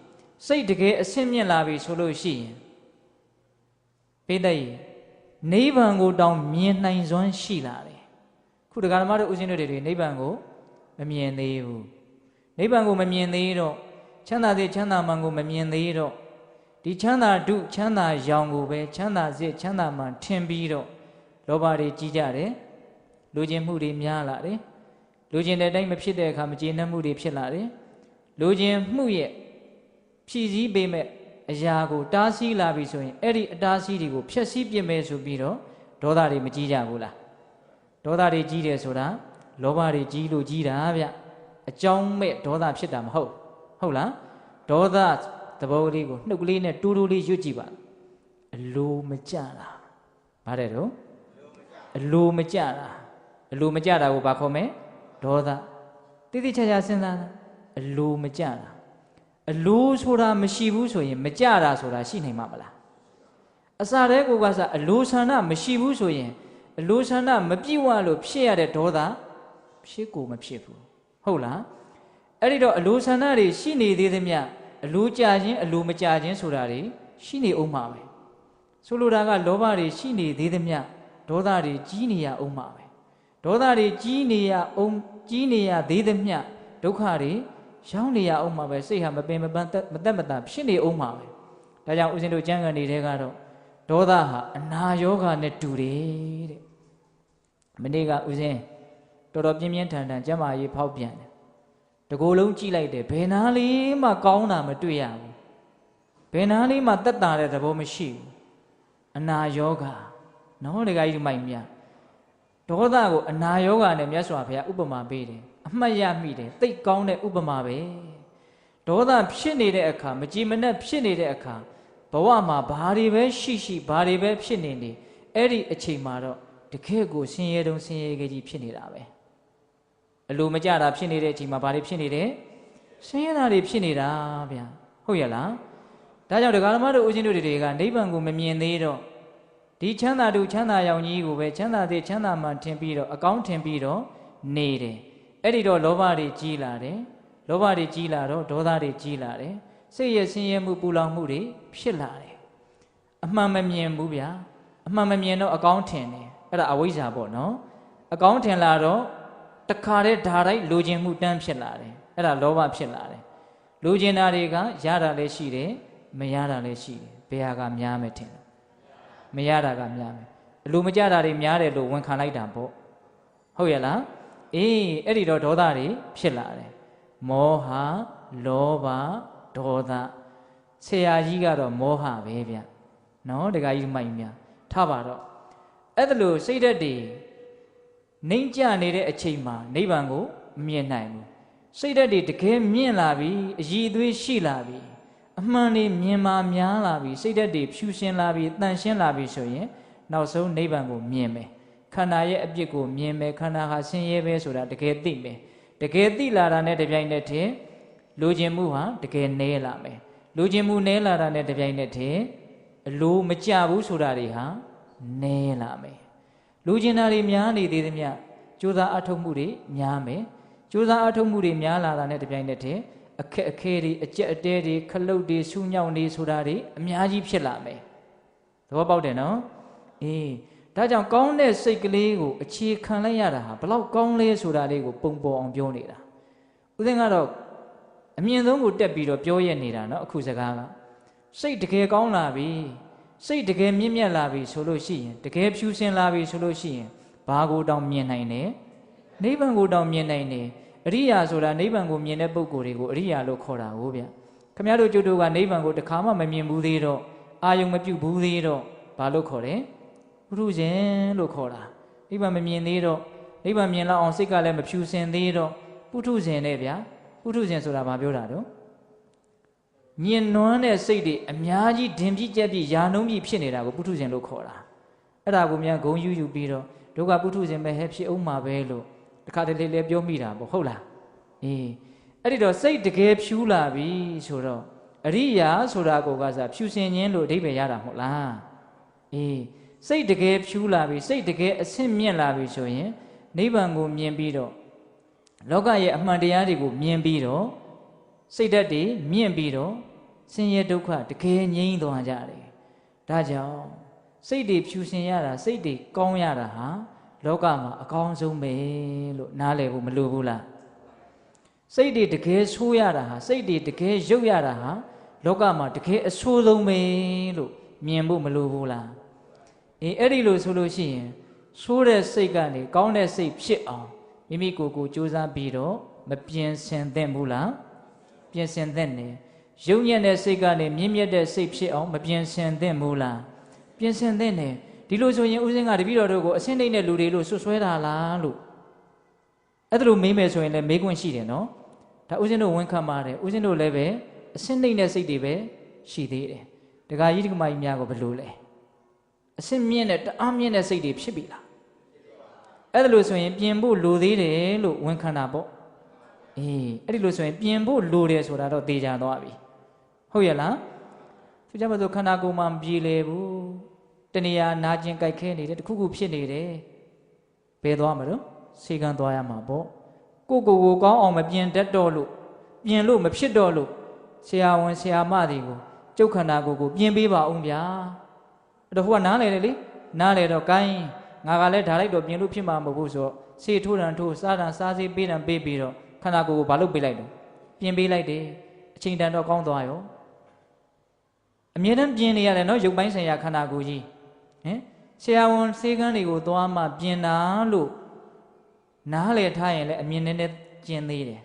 စိတ်တကယ်အဆင့်မြင့်လာပြီဆိုလို့ရှိရင်ပိဋကတ်နိဗ္ဗာန်ကိုတောင်မြင်နိုင်စွမ်းရှိလာတယ်ခုဒကာဓမ္မတို့ဦးဇင်းတို့တွေနိဗ္ဗာန်ကိုမမြင်သေးဘူးနိဗ္ဗာန်ကိုမမြင်သေးတော့ချမ်းသာစေချမ်းသာမှန်ကိုမမြင်သေးတော့ဒီချမ်းသာဒုချမ်းသာရောင်ကိုပဲချမ်းသာစေချမ်းသာမှန်ထင်ပြီးတော့လောဘတွေကြီးကြတယ်လူချင်းမှုတွေများလာတယ်လူချင်းတဲ့အတိုင်းမဖြစ်တဲ့အခါမကျေနပ်မှုတွေဖြစ်လာတယ်လူချင်းမှုရဲ့ဖြည့်ဆည်းပေးမဲ့အရာကိုတားဆီးလာပြီဆိုရင်အဲ့ဒီအတားဆီးတွေကိုဖျက်ဆီးပြစ်မယ်ဆိုပြီးတော့ဒေါသတွေမကြီးကြဘူးလားဒေါသတွေကြီးတယ်ဆိုတာလောဘတွေကြီးလို့ကြီးတာဗျအကြောင်းမဲ့ဒေါသဖြစ်တာမဟုတ်ဟုတ်လားဒေါသသဘောလေးကိုနှုတ်ကလေးနဲ့တူတူလေးရွတ်ကြည့်ပါအလိုမကြတာဗါတဲ့တော့အလိုမကြတာအလိုမကြတာကိုဘာခေါ်မလဲဒေါသတိတိကျကျစဉ်းစားတာအလိုမကြတာအလိုဆိုတာမရှိဘူးဆိုရင်မကြတာဆိုတာရှိနိုင်မှာမလားအစာတဲ့ကိုကစားအလိုဆန္ဒမရှိဘူးဆိုရင်အလိုဆန္ဒမပြည့်ဝလို့ဖြစ်ရတဲ့ဒေါသဖြစ်ကိုမဖြစ်ဘူးဟုတ်လားအဲ့ဒီတော့အလိုဆန္ဒတွေရှိနေသေးသမျှအလိုကြခြင်းအလိုမကြခြင်းဆိုတာတွေရှိနေအောင်မှာပဲဆိုလိုတာကလောဘတွေရှိနေသေးသမျှဒေါသတွေကြီးနေရအောင်မှာပဲ ဒေါသတွေကြီးနေရသေးသမျှဒုက္ခတွေရောက်နေရအောင်မှာပဲစိတ်ဟာမပင်မပန်းမသက်မသာဖြစ်နေအောင်မှာပဲဒါကြောင့်ဦးဇင်းတို့ကျမ်းဂန်နေတဲ့ကတော့ဒေါသဟာအနာယောဂနဲ့တူတယ်တဲ့မနေ့ကဦးဇင်းတော်တော်ပြင်းပြင်းထန်ထန်ကျမ်းမာရေးဖောက်ပြန်တယ်တကိုယ်လုံးကြည့်လိုက်တယ်ဘယ်နာလေးမှကောင်းတာမတွေ့ရဘူးဘယ်နာလေးမှသက်သာတဲ့သဘောမရှိဘူးအနာယောဂနော်ဒကာကြီးမိုက်မြဒေါသကိုအနာယောဂနဲ့မြတ်စွာဘုရားဥပမာပေးတယ်အမှတ်ရမိတယ်သိကောင်းတဲ့ဥပမာပဲဒေါသဖြစ်နေတဲ့အခါမကြည်မနှက်ဖြစ်နေတဲ့အခါဘဝမှာဘာတွေပဲရှိဘာတွေပဲဖြစ်နေအဲ့ဒီအချိန်မှာတော့တကယ့်ကိုဆင်းရဲတုံးဆင်းရဲကြီးဖြစ်နေတာပဲအလိုမကြတာဖြစ်နေတဲ့အချိန်မှာဘာတွေဖြစ်နေတယ်ဆင်းရဲတာတွေဖြစ်နေတာဗျာဟုတ်ရလားဒါကြောင့်ဒကာဓမ္မတို့ဦးဇင်းတို့တွေကနိဗ္ဗာန်ကိုမမြင်သေးတော့ဒီချမ်းသာတူချမ်းသာရောင်ကြီးကိုပဲချမ်းသာသေးချမ်းသာမှထင်ပြီးတော့အကောင်းထင်ပြီးတော့နေတယ်အဲ့ဒီတော့လောဘတွေကြီးလာတယ်လောဘတွေကြီးလာတော့ဒေါသတွေကြီးလာတယ်စိတ်ရဲ့ဆင်းရဲမှုပူလောင်မှုတွေဖြစ်လာတယ်အမှန်မမြင်ဘူးဗျာအမှန်မမြင်တော့အကောင်းထင်တယ်အဲ့ဒါအဝိဇ္ဇာပေါ့နော်အကောင်းထင်လာတော့တခါတည်းဓာတိုက်လိုချင်မှုတန်းဖြစ်လာတယ်အဲ့ဒါလောဘဖြစ်လာတယ်လိုချင်တာတွေကရတာလည်းရှိတယ်မရတာလည်းရှိတယ်ဘယ်ဟာကများမယ်ထင်လဲမရတာကများမယ်အလိုမကျတာတွေများတယ်လို့ဝန်ခံလိုက်တာပေါ့ဟုတ်ရဲ့လားအေးအဲ့ဒီတော့ဒေါသတွေဖြစ်လာတယ်မောဟလောဘဒေါသဆရာကြီးကတော့မောဟပဲဗျနော်တခါကြီးမိုက်များထားပါတော့အဲ့ဒါလို့စိတ်ဓာတ်တွေနှိမ့်ကျနေတဲ့အချိန်မှာနိဗ္ဗာန်ကိုမမြင်နိုင်ဘူးစိတ်ဓာတ်တွေတကယ်မြင့်လာပြီအည်အသွေးရှိလာပြီအမှန်တွေမြင်မာများလာပြီစိတ်ဓာတ်တွေဖြူရှင်လာပြီတန်ရှင်းလာပြီဆိုရင်နောက်ဆုံးနိဗ္ဗာန်ကိုမြင်မယ်ခန္ဓာရဲ့အပြစ်ကိုမြင်မယ်ခန္ဓာဟာဆင်းရဲပဲဆိုတာတကယ်သိမယ်တကယ်သိလာတာနဲ့တပြိုင်နက်တည်းလိုချင်မှုဟာတကယ်နည်းလာမယ်လိုချင်မှုနည်းလာတာနဲ့တပြိုင်နက်တည်းအလိုမကျဘူးဆိုတာတွေဟာနည်းလာမယ်လိုချင်တာတွေများနေသေးသမျှကြိုးစားအထောက်မှုတွေများမယ်ကြိုးစားအထောက်မှုတွေများလာတာနဲ့တပြိုင်နက်တည်းအခက်အခဲတွေအကျက်အတဲတွေခလုတ်တွေဆူညောင်းတွေဆိုတာတွေအများကြီးဖြစ်လာမယ်သဘောပေါက်တယ်နော်အေးဒါကြောင့်ကောင်းတဲ့စိတ်ကလေးကိုအခြေခံလိုက်ရတာဟာဘလောက်ကောင်းလဲဆိုတာလေးကိုပုံပေါ်အောင်ပြောနေတာဦးသိန်းကတော့အမြင့်ဆုံးကိုတက်ပြီးတော့ပြောရနေတာနော်အခုစကားကစိတ်တကယ်ကောင်းလာပြီစိတ်တကယ်မြင့်မြတ်လာပြီဆိုလို့ရှိရင်တကယ်ဖြူစင်လာပြီဆိုလို့ရှိရင်ဘာကိုတောင်မြင်နိုင်တယ်နိဗ္ဗာန်ကိုတောင်မြင်နိုင်တယ်အရိယာဆိုတာနိဗ္ဗာန်ကိုမြင်တဲ့ပုဂ္ဂိုလ်တွေကိုအရိယာလို့ခေါ်တာဟုတ်ဗျခင်ဗျားတို့ကျုပ်တို့ကနိဗ္ဗာန်ကိုတခါမှမမြင်ဘူးသေးတော့အာယုံမပြုတ်ဘူးသေးတော့ဘာလို့ခေါ်တယ်ပုထုဇဉ်လို့ခေါ်တာနိဗ္ဗာန်မမြင်သေးတော့နိဗ္ဗာန်မြင်လောက်အောင်စိတ်ကလည်းမဖြူစင်သေးတော့ပုထုဇဉ်နဲ့ဗျာပုထုဇဉ်ဆိုတာဘာပြောတာတော့ညင်နွမ်းတဲ့စိတ်တွေအများကြီးဒင်ပြည့်ကြက်ပြည့်ယာနှုံးပြည့်ဖြစ်နေတာကိုပုထုဇဉ်လို့ခေါ်တာအဲ့ဒါကိုများဂုံယူပြီးတော့ဒုက္ခပုထုဇဉ်ပဲဟဲ့ဖြစ်အောင်မှာပဲလို့တခါတလေလေပြောမိတာပေါ့ဟုတ်လားအေးအဲ့ဒီတော့စိတ်တကယ်ဖြူလာပြီဆိုတော့အရိယာဆိုတာကိုကစားဖြူစင်ခြင်းလို့အဓိပ္ပာယ်ရတာမဟုတ်လားအေးစိတ်တကယ်ဖြူလာပြီစိတ်တကယ်အဆင့်မြင့်လာပြီဆိုရင်နိဗ္ဗာန်ကိုမြင်ပြီးတော့လောကရဲ့အမှန်တရားတွေကိုမြင်ပြီးတော့စိတ်ဓာတ်တွေမြင့်ပြီးတော့ဆင်းရဲဒုက္ခတကယ်ငြိမ်းသွားကြတယ်ဒါကြောင့်စိတ်တွေဖြူစင်ရတာစိတ်တွေကောင်းရတာဟာလောကမှာအကောင်းဆုံးပဲလို့နားလည်ဖို့မလိုဘူးလားစိတ်တွေတကယ်ဆိုးရတာဟာစိတ်တွေတကယ်ရုပ်ရတာဟာလောကမှာတကယ်အဆိုးဆုံးပဲလို့မြင်ဖို့မလိုဘူးလားအေးအဲ့ဒီလိုဆိုလို့ရှိရင်ဆိုးတဲ့စိတ်ကနေကောင်းတဲ့စိတ်ဖြစ်အောင်မိမိကိုယ်ကိုကြိုးစားပြီးတော့မပြင်ဆင်သင့်ဘူးလားပြင်ဆင်သင့်တယ်ရုပ်ညံ့တဲ့စိတ်ကနေမြင့်မြတ်တဲ့စိတ်ဖြစ်အောင်မပြင်ဆင်သင့်ဘူးလားပြင်ဆင်သင့်တယ်ဒီလိုဆိုရင်ဦးစင်းကတပည့်တော်တို့ကိုအဆင့်နှိမ့်တဲ့လူတွေလို့ဆွဆွဲတာလားလို့အဲ့ဒါလိုမေးမယ်ဆိုရင်လည်းမေးခွင့်ရှိတယ်နော်ဒါဦးစင်းတို့ဝန်ခံပါတယ်ဦးစင်းတို့လည်းပဲအဆင့်နှိမ့်တဲ့စိတ်တွေပဲရှိသေးတယ်ဒကာကြီးဒကာမကြီးများကိုဘယ်လိုလဲအဆင့်မြင့်တဲ့တအားမြင့်တဲ့စိတ်တွေဖြစ်ပြီလားအဲ့ဒါလို့ဆိုရင်ပြင်ဖို့လိုသေးတယ်လို့ဝန်ခံတာပေါ့အေးအဲ့ဒီလို့ဆိုရင်ပြင်ဖို့လိုတယ်ဆိုတာတော့သေချာသွားပြီဟုတ်ရဲ့လားသူကြပါစို့ခန္ဓာကိုယ်မှာမပြေလည်ဘူးတဏှာနာကျင်ကြိုက်ခဲနေတယ်တခုခုဖြစ်နေတယ်ဘယ်သွားမှာတော့စေကံသွားရမှာပေါ့ကိုကောင်းအောင်မပြင်တတ်တော့လို့ပြင်လို့မဖြစ်တော့လို့ဆရာဝန်ဆရာမတွေကိုကျုပ်ခန္ဓာကိုယ်ကိုပြင်ပေးပါအောင်ဗျာအဲ့တော့ဟိုကနားလေလေနားလေတော့ gain ငါကလည်းဓာလိုက်တော့ပြင်လို့ဖြစ်မှာမဟုတ်ဘူးဆို စေထိုးတန်ထိုးစားတန်စားစေးပေးတန်ပေးပြီးတော့ခန္ဓာကိုယ်ကိုဘာလို့ပေးလိုက်တော့ပြင်ပေးလိုက်တယ်အချိန်တန်တော့ကောင်းသွားရောအမြဲတမ်းပြင်နေရတယ်နော်ရုပ်ပိုင်းဆိုင်ရာခန္ဓာကိုယ်ကြီးဟင်ဆရာဝန်ဆေးကန်းတွေကိုသွားမှပြင်တာလို့နားလေထားရင်လည်းအမြင်နဲ့ကျင်သေးတယ်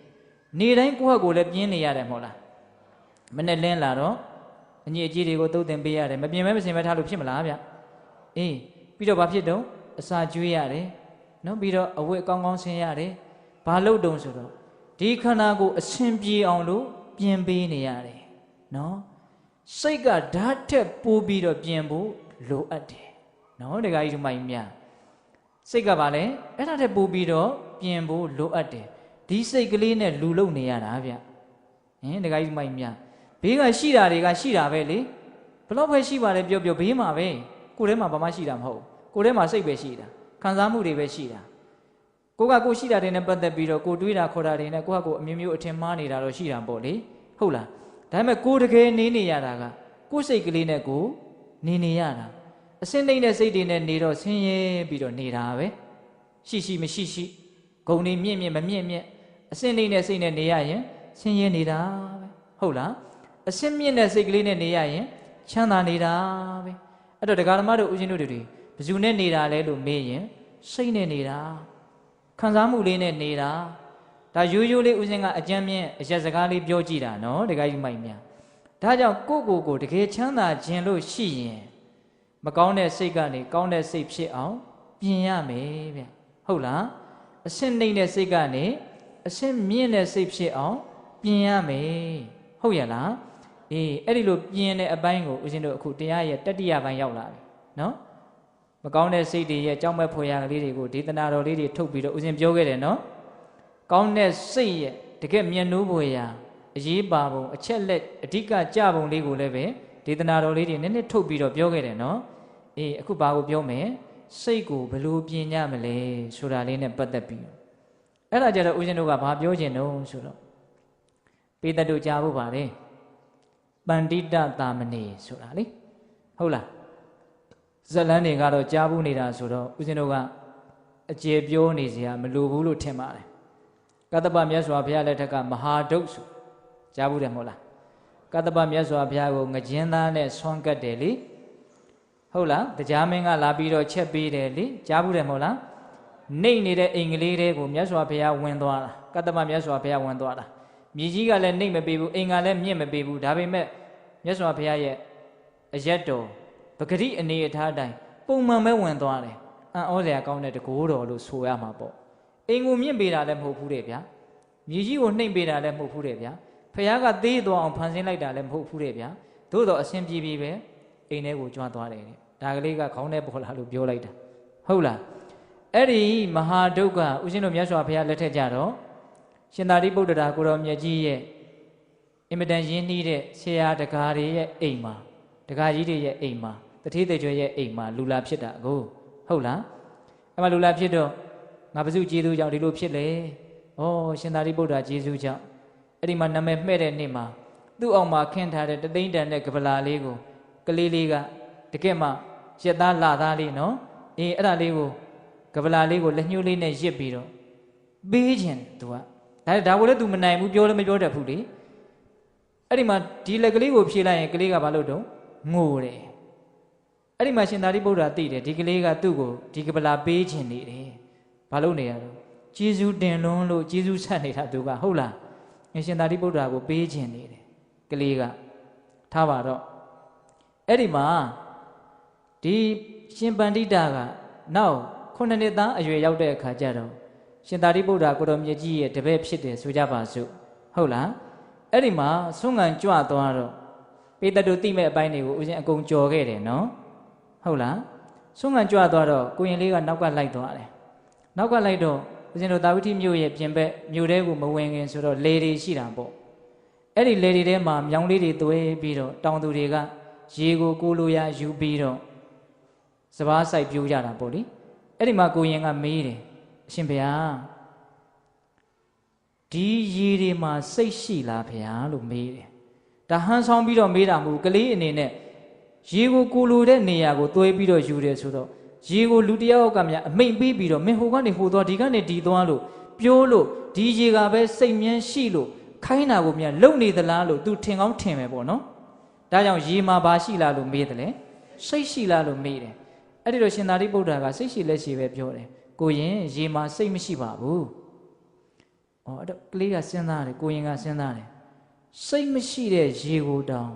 နေတိုင်းကိုယ့်ဟာကိုယ်လည်းပြင်းနေရတယ်မဟုတ်လားမနဲ့လင်းလာတော့အညစ်အကြေးတွေကိုသုတ်သင်ပေးရတယ်မပြင်မဲမစင်မဲထားလို့ဖြစ်မလားဗျအေးပြီးတော့ဘာဖြစ်တော့အစာကျွေးရတယ်နော်ပြီးတော့အဝတ်ကောင်းကောင်းဆင်းရတယ်ဘာလို့တုံးဆိုတော့ဒီခန္ဓာကိုယ်အရှင်ပြေအောင်လို့ပြင်ပေးနေရတယ်နော်စိတ်ကဓာတ်ထက်ပိုပြီးတော့ပြင်ဖို့လိုအပ်တယ်နော်ဒကာကြီးတို့မိုင်းများစိတ်ကပါလေအဲ့ဒါထက်ပိုပြီးတော့ပြင်ဖို့လိုအပ်တယ်ဒီစိတ်ကလေးနဲ့လူလုံနေရတာဗျဟင်ဒကာကြီးမိုင်းများဘေးကရှိတာတွေကရှိတာပဲလေဘလို့ပဲရှိပါလေပြောပြောဘေးမှာပဲကိုယ်ထဲမှာဘာမှရှိတာမဟုတ်ကိုယ်ထဲမှာစိတ်ပဲရှိတာခံစားမှုတွေပဲရှိတာကိုကကိုရှိတာတွေနဲ့ပတ်သက်ပြီးတော့ကိုတွေးတာခေါ်တာတွေနဲ့ကိုကကိုအမျိုးမျိုးအထင်မှားနေတာတော့ရှိတာပေါ့လေဟုတ်လားဒါပေမဲ့ကိုတကယ်နေရတာကကိုစိတ်ကလေးနဲ့ကိုနေရတာအစင်းသိမ့်တဲ့စိတ်တွေနဲ့နေတော့ဆင်းရဲပြီးတော့နေတာပဲရှိမရှိဂုံနေမြင့်မမြင့်အစင်းသိမ့်တဲ့စိတ်နဲ့နေရရင်ဆင်းရဲနေတာပဲဟုတ်လားအစင်းမြင့်တဲ့စိတ်ကလေးနဲ့နေရရင်ချမ်းသာနေတာပဲအဲ့တော့ဒကာဓမ္မတို့ဦးဇင်းတို့တွေဘယ်သူနဲ့နေတာလဲလို့မေးရင်စိတ်နဲ့နေတာခံစားမှုလေးနဲ့နေတာဒါရိုးရိုးလေးဦးဇင်းကအကြမ်းမြင့်အရက်စကားလေးပြောကြည့်တာနော်ဒကာကြီးမိုက်များဒါကြောင့်ကိုတကယ်ချမ်းသာခြင်းလို့ရှိရင်မကောင်းတဲ့စိတ်ကနေကောင်းတဲ့စိတ်ဖြစ်အောင်ပြင်ရမယ်ဗျဟုတ်လားအဆင့်နှိမ့်တဲ့စိတ်ကနေအဆင့်မြင့်တဲ့စိတ်ဖြစ်အောင်ပြင်ရမယ်ဟုတ်ရလားအေးအဲ့ဒီလိုပြင်တဲ့အပိုင်းကိုဦးဇင်းတို့အခုတရားရဲ့တတိယပိုင်းရောက်လာပြီနော်မကောင်းတဲ့စိတ်တွေရဲ့ကြောက်မဲ့ဖွယ်ရာကလေးတွေကိုဒေသနာတော်လေးတွေထုတ်ပြီးတော့ဦးဇင်းပြောခဲ့တယ်နော်ကောင်းတဲ့စိတ်ရဲ့တကယ်မျက်နှိုးဖွယ်ရာအရေးပါပုံအချက်လက်အဓိကကြပုံလေးကိုလည်းပဲဒေသနာတော်လေးတွေနည်းနည်းထုတ်ပြီးတော့ပြောခဲ့တယ်နော်အေးအခုဘာကိုပြောမယ်စိတ်ကိုဘယ်လိုပြင်ကြမလဲဆိုတာလေးနဲ့ပတ်သက်ပြီးအဲ့ဒါကြတော့ဦးဇင်းတို့ကဘာပြောချင်တော့ဆိုတော့ပိဿတုကြားဖို့ပါလေပန္တိတတာမဏေဆိုတာလေဟုတ်လားဇလန်းတွေကတော့ကြားဘူးနေတာဆိုတော့ဦးဇင်းတို့ကအကျေပြောနေစရာမလိုဘူးလို့ထင်ပါတယ်ကတ္တပမြတ်စွာဘုရားလက်ထက်ကမဟာဒုတ်ဆိုကြားဘူးတယ်မဟုတ်လားကတ္တပမြတ်စွာဘုရားကိုငကြင်းသားနဲ့ဆွမ်းကတ်တယ်လေဟုတ်လားတရားမင်းကလာပြီးတော့ချက်ပေးတယ်လေကြားဘူးတယ်မဟုတ်လားနှိမ့်နေတဲ့အိမ်ကလေးတွေကိုမြတ်စွာဘုရားဝင်သွားတာကတ္တပမြတ်စွာဘုရားဝင်သွားတာမြေကြီးကလည်းနှိမ့်မပေးဘူးအိမ်ကလည်းမြင့်မပေးဘူးဒါပေမဲ့မြတ်စွာဘုရားရဲ့အရက်တော်ပဂရိအနေအထားတိုင်းပုံမှန်ပဲဝင်သွားတယ်အံ့ဩစရာကောင်းတဲ့တကိုးတော်လို့ဆိုရမှာပေါ့အိမ်ကိုမြင့်ပေးတာလည်းမဟုတ်ဘူးတဲ့ဗျာမြေကြီးကိုနှိမ့်ပေးတာလည်းမဟုတ်ဘူးတဲ့ဗျာဘုရားကသေးသွားအောင်ဖန်ဆင်းလိုက်တာလည်းမဟုတ်ဘူးတဲ့ဗျာသို့တော့အစဉ်ပြေပြေပဲအိမ်ထဲကိုကြွားသွားတယ်တဲ့ဒါကလေးကခေါင်းထဲပေါ်လာလို့ပြောလိုက်တာဟုတ်လားအဲ့ဒီမဟာဒုက္ခဦးဇင်းတို့မြတ်စွာဘုရားလက်ထက်ကြတော့ရှင်သာရိပုတ္တရာကိုတော်မြတ်ကြီးရဲ့အင်မတန်ရင်းနှီးတဲ့ဆရာတကားတွေရဲ့အိမ်မှာတကားကြီးတွေရဲ့အိမ်မှာတထေးသေးကျွဲရဲ့အိမ်မှာလူလာဖြစ်တာကိုဟုတ်လားအဲ့မှာလူလာဖြစ်တော့ငါဘုစုကျေးဇူးကြောင့်ဒီလိုဖြစ်လေဩရှင်သာရိပုတ္တရာကျေးဇူးကြောင့်အဲ့ဒီမှာနာမည်မှဲ့တဲ့နေ့မှာသူ့အောင်မှာခင်းထားတဲ့တသိန်းတန်တဲ့ကပလာလေးကိုကလေးလေးကတကယ်မှရက်သားလာသားလေးနော်အေးအဲ့ဒါလေးကိုကပလာလေးကိုလက်ညှိုးလေးနဲ့ရစ်ပြီးတော့ပေးခြင်းသူကဒါကိုလည်းသူမနိုင်ဘူးပြောလည်းမပြောတတ်ဘူးလေအဲ့ဒီမှာဒီလက်ကလေးကိုဖြေလိုက်ရင်ကလေးကဘာလို့တော့ငိုတယ်အဲ့ဒီမှာရှင်သာရိပုတ္တရာသိတယ်ဒီကလေးကသူ့ကိုဒီကပလာပေးခြင်းနေတယ်ဘာလို့နေရတော့ကျေးဇူးတင်လွန်းလို့ကျေးဇူးဆက်နေတာသူကဟုတ်လားရှင်သာရိပုတ္တရာကိုပေးခြင်းနေတယ်ကလေးကထားပါတော့အဲ့ဒီမှာဒီရှင်ပန္တိတာကနောက်9နှစ်သားအရွယ်ရောက်တဲ့အခါကျတော့ရှင်သာရိပုတ္တရာကိုတော်မြတ်ကြီးရဲ့တပည့်ဖြစ်တယ်ဆိုကြပါစို့ဟုတ်လားအဲ့ဒီမှာဆွမ်းခံကြွသွားတော့ပေတတုတိမဲ့အပိုင်းတွေကိုဦးဇင်းအကုန်ကြော်ခဲ့တယ်နော်ဟုတ်လားဆွမ်းခံကြွသွားတော့ကိုရင်လေးကနောက်ကလိုက်သွားတယ်နောက်ကလိုက်တော့ဦးဇင်းတို့တာဝတိမြို့ရဲ့ပြင်ဘက်မြို့တဲကိုမဝင်ခင်ဆိုတော့လေတွေရှိတာပေါ့အဲ့ဒီလေတွေထဲမှာမြောင်းလေးတွေသွဲပြီးတော့တောင်သူတွေကရေကိုကိုလိုရယူပြီးတော့စပားဆိုင်ပြိုးကြတာပေါ့လေအဲ့ဒီမှာကိုရင်ကမေးတယ်အရှင်ဘုရားဒီရေတွေမှာစိတ်ရှိလားဘုရားလို့မေးတယ်ဒါဟန်ဆောင်ပြီးတော့မေးတာမဟုတ်ကလေးအနေနဲ့ရေကိုလိုတဲ့နေရာကိုသွဲပြီးတော့ယူတယ်ဆိုတော့ ရေကိုလူတယောက်ကမြအမိန်ပေးပြီးတော့မင်းဟိုကနေဟိုသွားဒီကနေဒီသွားလို့ပြောလို့ဒီရေကပဲစိတ်မြန်းရှိလို့ခိုင်းတာကိုမြလုံနေသလားလို့ तू ထင်ကောင်းထင်မယ်ပေါ့နော်ဒါကြောင့်ရေမှာဘာရှိလားလို့မေးတယ်လေစိတ်ရှိလားလို့မေးတယ်အဲ့ဒီတော့ရှင်သာရိပုတ္တရာကစိတ်ရှိလက်ရှိပဲပြောတယ်ကိုရင်ရေမှာစိတ်မရှိပါဘူး။အဲ့တော့ကလေးကစဉ်းစားတယ်ကိုရင်ကစဉ်းစားတယ်စိတ်မရှိတဲ့ရေကိုတောင်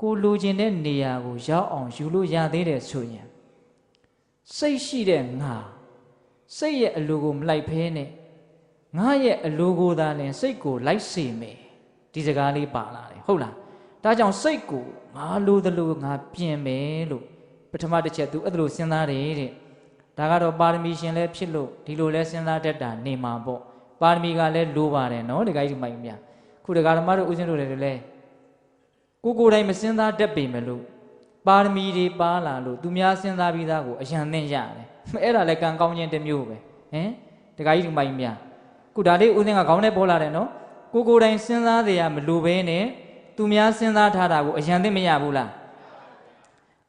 ကိုလိုချင်တဲ့နေရာကိုရောက်အောင်ယူလို့ရသေးတယ်ဆိုရင်စိတ်ရှိတဲ့ငါစိတ်ရဲ့အလိုကိုမလိုက်ဖဲနဲ့ငါရဲ့အလိုကိုသာလင်စိတ်ကိုလိုက်စေမယ်ဒီစကားလေးပါလာတယ်ဟုတ်လားဒါကြောင့်စိတ်ကိုငါလိုသလိုငါပြင်မယ်လို့ပထမတစ်ချက်သူအဲ့လိုစဉ်းစားတယ်တဲ့ဒါကတော့ပါရမီရှင်လည်းဖြစ်လို့ဒီလိုလဲစဉ်းစားတတ်တာနေမှာပေါ့ပါရမီကလည်းလိုပါတယ်နော်ဒီကိစ္စမိုက်မြခုဒကာဓမ္မတို့ဦးဇင်းတို့လည်းကိုယ်တိုင်မစဉ်းစားတတ်ပေမဲ့လို့ပါရမီတွေပါလာလို့သူများစဉ်းစားပြီးသားကိုအယံသင့်ရတယ်အဲ့ဒါလည်းကံကောင်းခြင်းတစ်မျိုးပဲဟင်ဒကာကြီးဒီမိုက်မြခုဒါလေးဦးဇင်းကခေါင်းထဲပေါ်လာတယ်နော်ကိုယ်တိုင်စဉ်းစားရမလိုဘဲနဲ့သူများစဉ်းစားထားတာကိုအယံသင့်မရဘူးလား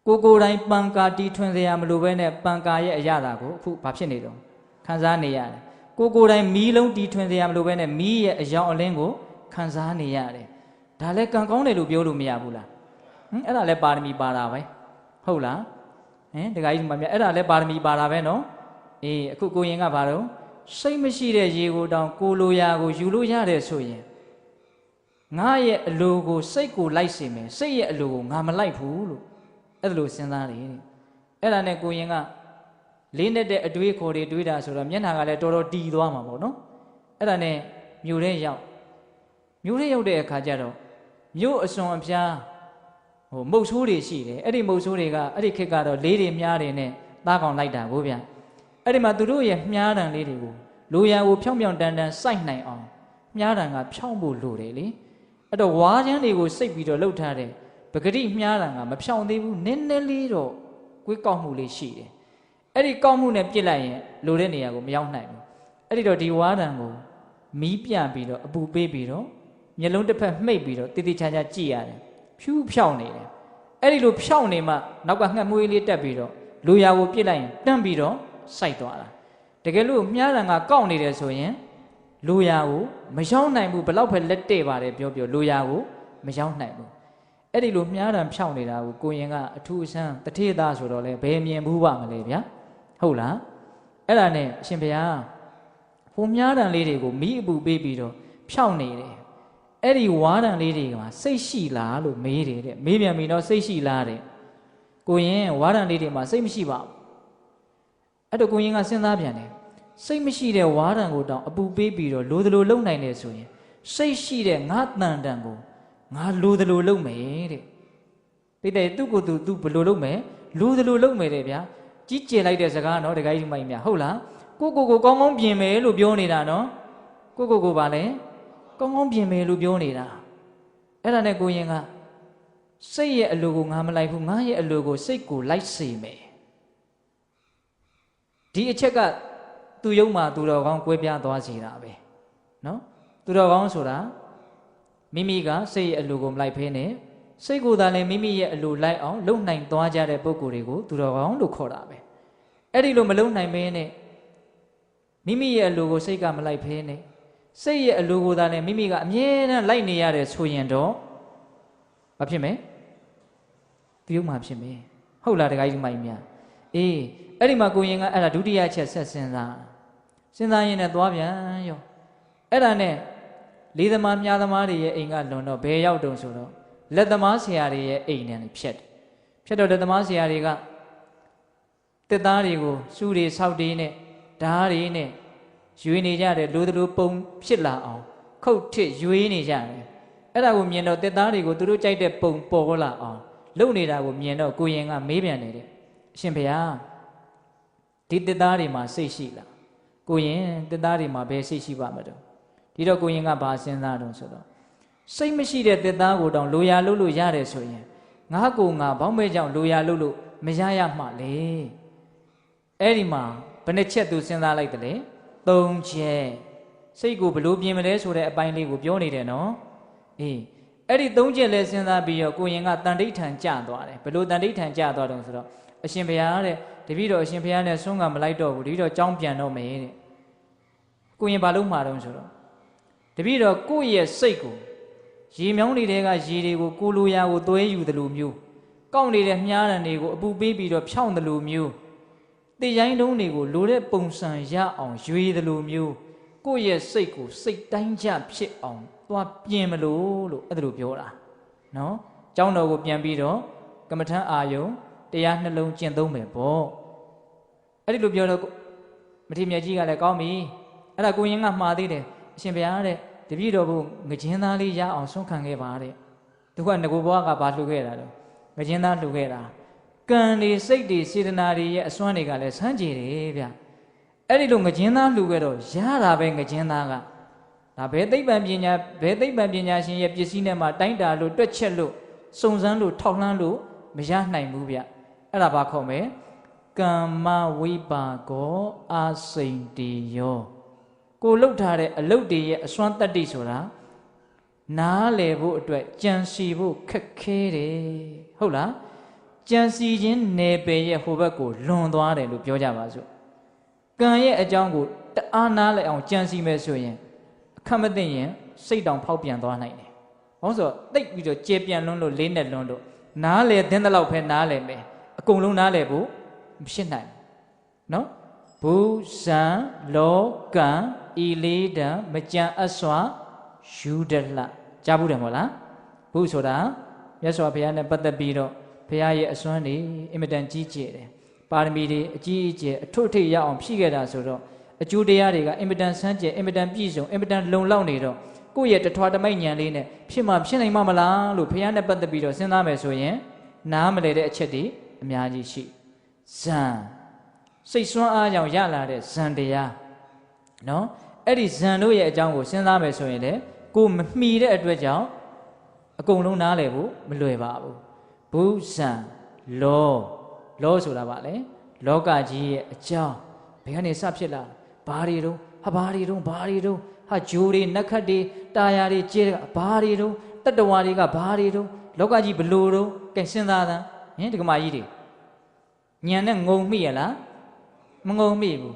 ကိုယ်တိုင်ပံကာတီထွင်စရာမလိုဘဲနဲ့ပံကာရဲ့အရာတာကိုအခုဘာဖြစ်နေတော့ခံစားနေရတယ်ကိုယ်တိုင်မီးလုံးတီထွင်စရာမလိုဘဲနဲ့မီးရဲ့အယောင်အလင်းကိုခံစားနေရတယ်ဒါလည်းကံကောင်းတယ်လို့ပြောလို့မရဘူးလားအဲ့ဒါလည်းပါရမီပါတာပဲဟုတ်လားဒကာကြီးမမြအဲ့ဒါလည်းပါရမီပါတာပဲနော်အေးအခုကိုရင်ကဘာတော့စိတ်မရှိတဲ့ရေကိုတောင်ကိုလိုရာကိုယူလို့ရတယ်ဆိုရင်ငါရဲ့အလိုကိုစိတ်ကိုလိုက်စေမယ်စိတ်ရဲ့အလိုကိုငါမလိုက်ဘူးလို့အဲ့လိုစဉ်းစားတယ်အဲ့ဒါနဲ့ကိုရင်ကလေးနဲ့တဲ့အတွေးခေါ်တွေတွေးတာဆိုတော့မျက်နှာကလည်းတော်တော်တီသွားမှာပေါ့နော်အဲ့ဒါနဲ့မြို့ထဲရောက်တဲ့အခါကျတော့မြို့အစွန်အဖျားမုတ်ဆိုးတွေရှိတယ်အဲ့ဒီမုတ်ဆိုးတွေကအဲ့ဒီခေတ်ကတော့လေးတွေမြားတွေနဲ့သားကောင်လိုက်တာကိုဗျအဲ့ဒီမှာသူတို့ရဲ့မြားတံလေးတွေကိုလိုရာကိုဖြောင်းဖြောင်းတန်တန်စိုက်နိုင်အောင်မြားတံကဖြောင်းဖို့လိုတယ်လေအဲ့တော့ဝါးချမ်းတွေကိုစိတ်ပြီးတော့လှုပ်ထားတဲ့ပဂတိမြားတံကမဖြောင်းသေးဘူးနည်းနည်းလေးတော့ကွေးကောက်မှုလေးရှိတယ်အဲ့ဒီကောက်မှုနဲ့ပြစ်လိုက်ရင်လိုတဲ့နေရာကိုမရောက်နိုင်ဘူးအဲ့ဒီတော့ဒီဝါးတံကိုမီးပြပြီးတော့အပူပေးပြီးတော့မျက်လုံးတစ်ဖက်မှိတ်ပြီးတော့တိတိကျကျကြည့်ရတယ်ဖြူးဖြောင်းနေတယ်အဲ့ဒီလိုဖြောင်းနေမှနောက်ကငှက်မွေးလေးတက်ပြီးတော့လိုရာကိုပြစ်လိုက်ရင်တန်းပြီးတော့စိုက်သွားတာတကယ်လို့မြားတံကကောက်နေတယ်ဆိုရင်လိုရာကိုမရောက်နိုင်ဘူးဘလောက်ပဲလက်တဲ့ပါတယ်ပြောလိုရာကိုမရောက်နိုင်ဘူးအဲ့ဒီလိုမြားတံဖြောင်းနေတာကိုကိုရင်ကအထူးအဆန်းတထေသားဆိုတော့လဲဘယ်မြင်ဘူးပါမလဲဗျာဟုတ်လားအဲ့ဒါနဲ့အရှင်ဘုရားဟိုမြားတံလေးတွေကိုမီးအပူပေးပြီးတော့ဖြောင်းနေတယ်အဲ့ဒီဝါးတံလေးတွေကစိတ်ရှိလားလို့မေးတယ်တဲ့မေးပြန်ပြီတော့စိတ်ရှိလားတဲ့ကိုရင်ဝါးတံလေးတွေမှာစိတ်မရှိပါဘူးအဲ့တော့ကိုရင်ကစဉ်းစားပြန်တယ်စိတ်မရှိတဲ့ဝါးတံကိုတောင်အပူပေးပြီးတော့လိုသလိုလုံနိုင်တယ်ဆိုရင်စိတ်ရှိတဲ့ငါတန်တန်ကိုငါလိုသလိုလုံမယ်တဲ့ပိတ်တဲ့သူ့ကိုသူဘလိုလုံမယ်လိုသလိုလုံမယ်တဲ့ဗျာကြီးကျယ်လိုက်တဲ့စကားနော်တခါကြီးမိုက်မြဟုတ်လားကိုကောင်းကောင်းပြင်မယ်လို့ပြောနေတာနော်ကိုပါလဲကောင်းကောင်းပြင်မယ်လို့ပြောနေတာအဲ့ဒါနဲ့ကိုရင်ကစိတ်ရဲ့အလိုကိုငါမလိုက်ဘူးငါရဲ့အလိုကိုစိတ်ကိုလိုက်စေမယ်ဒီအချက်ကသူ့ယုံမှာသူတော်ကောင်းကွဲပြားသွားစေတာပဲနော်သူတော်ကောင်းဆိုတာမိမိကစိတ်ရဲ့အလိုကိုမလိုက်ဖဲနဲ့စိတ်ကိုယ်သာလည်းမိမိရဲ့အလိုလိုက်အောင်လုံနိုင်သွားကြတဲ့ပုဂ္ဂိုလ်တွေကိုသူတော်ကောင်းလို့ခေါ်တာပဲအဲ့ဒီလိုမလုံနိုင်မင်းနဲ့မိမိရဲ့အလိုကိုစိတ်ကမလိုက်ဖဲနဲ့စိတ်ရဲ့အလိုကိုသာလည်းမိမိကအမြဲတမ်းလိုက်နေရတယ်ဆိုရင်တော့ဘာဖြစ်မလဲပြုံးမှဖြစ်မယ်ဟုတ်လားတခါကြီးမိုင်းများအေးအဲ့ဒီမှာကိုရင်ကအဲ့ဒါဒုတိယချက်ဆက်စဉ်းစားရင်လည်းသွားပြန်ရောအဲ့ဒါနဲ့လေးသမားမြားသမားတွေရဲ့အိမ်ကလွန်တော့ဘယ်ရောက်တုံဆိုတော့လက်သမားဆရာတွေရဲ့အိမ်နဲ့ဖြတ်တော့လက်သမားဆရာတွေကတက်သားတွေကိုစူးတွေဆောက်တွေနဲ့ဓားတွေနဲ့ရွေးနေကြတယ်လိုသလိုပုံဖြစ်လာအောင်ခုတ်ထစ်ရွေးနေကြတယ်အဲ့ဒါကိုမြင်တော့တက်သားတွေကိုသူတို့ကြိုက်တဲ့ပုံပေါ်လာအောင်လုပ်နေတာကိုမြင်တော့ကိုရင်ကမေးပြန်တယ်တဲ့အရှင်ဘုရားဒီတက်သားတွေမှာစိတ်ရှိလားကိုရင်တက်သားတွေမှာဘယ်စိတ်ရှိပါမလို့ဒီတော့ကိုရင်ကဘာစဉ်းစားတော့ဆိုတော့စိတ်မရှိတဲ့တက်သားကိုတောင်လိုရာလုပ်လို့ရတယ်ဆိုရင်ငါကိုငါဘောင်းမဲကြောင့်လိုရာလုပ်လို့မရရမှလေအဲ့ဒီမှာဘယ်နှချက်သူစဉ်းစားလိုက်တယ်လေ3ချက်စိတ်ကိုဘလို့ပြင်မလဲဆိုတဲ့အပိုင်းလေးကိုပြောနေတယ်နော်အေးအဲ့ဒီ3ချက်လဲစဉ်းစားပြီးတော့ကိုရင်ကတန်ဋိဋ္ဌံကြသွားတယ်ဘလို့တန်ဋိဋ္ဌံကြသွားတယ်ဆိုတော့အရှင်ဘုရားတဲ့တ တပည့်တော်အရှင်ဘုရားနဲ့ဆွမ်းကမလိုက်တော့ဘူးတပည့်တော်ကြောင်းပြန်တော့မယ်တဲ့ကိုရင်ဘာလို့မှာတော့ဆိုတော့တပည့်တော်ကိုယ့်ရဲ့စိတ်ကိုရေမြောင်းနေတဲ့ကရေတွေကိုကိုလိုရာကိုသွဲယူတယ်လို့မျိုးကောက်နေတဲ့မြားရံတွေကိုအပူပေးပြီးတော့ဖြောင်းတယ်လို့မျိုးတေရိုင်းတုံးတွေကိုလိုတဲ့ပုံစံရအောင်ရွေတယ်လို့မျိုးကိုယ့်ရဲ့စိတ်ကိုစိတ်တိုင်းကျဖြစ်အောင်သွားပြင်မလို့အဲ့ဒါလိုပြောတာနော်ကျောင်းတော်ကိုပြန်ပြီးတော့ကမ္မထမ်းအာယုံတရားနှလုံးကျင့်သုံးမယ်ပေါ့အဲ့ဒီလိုပြောတော့မထေရမြတ်ကြီးကလည်းကောင်းပြီအဲ့ဒါကိုရင်ကမှားသေးတယ်အရှင်ဘုရားတဲ့တပည့်တော်ဘုငကျင်းသားလေးရအောင်ဆုံးခံခဲ့ပါတဲ့သူကငကိုဘွားကဘာလှူခဲ့တာလဲငကျင်းသားလှူခဲ့တာကံတွေစိတ်တွေစေတနာတွေရဲ့အစွမ်းတွေကလည်းဆန်းကြည်တယ်ဗျအဲ့ဒီလိုငကျင်းသားလှူခဲ့တော့ရတာပဲငကျင်းသားကဒါဘယ်သိပ္ပံပညာရှင်ရဲ့ပစ္စည်းနဲ့မှတိုင်းတာလို့တွက်ချက်လို့စုံစမ်းလို့ထောက်လှမ်းလို့မရနိုင်ဘူးဗျအဲ့ဒါဘာခေါ်မလဲကမ္မဝိပါကောအာစိန်တေယောကိုလှုပ်ထားတဲ့အလုပ်တွေရဲ့အစွမ်းတတ္တိဆိုတာနားလည်ဖို့အတွက်ကြံစီဖို့ခက်ခဲတယ်ဟုတ်လားကြံစီခြင်းနယ်ပယ်ရဲ့ဟိုဘက်ကိုလွန်သွားတယ်လို့ပြောကြပါစို့ကံရဲ့အကြောင်းကိုတအားနားလည်အောင်ကြံစီမယ်ဆိုရင်အခက်မသိရင်စိတ်တောင်ဖောက်ပြန်သွားနိုင်တယ်ဘာလို့ဆိုတော့တိတ်ပြီးတော့ကျေပြန်လွန်းလို့လေးနဲ့လွန်းလို့နားလည်တဲ့လောက်ပဲနားလည်မယ်အကုန်လုံးနားလည်ဖို့မဖြစ်နိုင်နော်ဘူဇံလောကံဤလေးတံမကြံအစွာယူဒလကြားဘူးတယ်မဟုတ်လားဘုဆိုတာမြတ်စွာဘုရားနဲ့ပတ်သက်ပြီးတော့ဘုရားရဲ့အစွမ်းတွေအင်မတန်ကြီးကျယ်တယ်ပါရမီတွေအကြီးအကျယ်အထွတ်ထိပ်ရအောင်ဖြည့်ခဲ့တာဆိုတော့အကျိုးတရားတွေကအင်မတန်ဆန်းကျယ်အင်မတန်ပြည့်စုံအင်မတန်လုံလောက်နေတော့ကိုယ့်ရဲ့တထွာတမိတ်ဉာဏ်လေးနဲ့ဖြစ်မှဖြစ်နိုင်မှာမလားလို့ဘုရားနဲ့ပတ်သက်ပြီးတော့စဉ်းစားမယ်ဆိုရင်နားမလည်တဲ့အချက်တွေအများကြီးရှိဇံစိတ်ဆွမ်းအားကြောင့်ရလာတဲ့ဇံတရားနော်အဲ့ဒီဇံတို့ရဲ့အကြောင်းကိုစဉ်းစားမယ်ဆိုရင်လေကိုမမှီတဲ့အတွက်ကြောင့်အကုန်လုံးနားလည်ဖို့မလွယ်ပါဘူးဘူဇံလောဆိုတာဗာလေလောကကြီးရဲ့အကြောင်းဘယ်ကနေစဖြစ်လာဘာတွေတော့ဘာတွေတော့ဟာဂျိုးတွေနက္ခတ်တွေတာယာတွေကျဲဘာတွေတော့တတ္တဝါတွေကဘာတွေတော့လောကကြီးဘလို့တော့ကဲစဉ်းစားသမ်းဟင်ဒီကမာကြီးတွေညံနဲ့ငုံမိရလားမငုံမိဘူး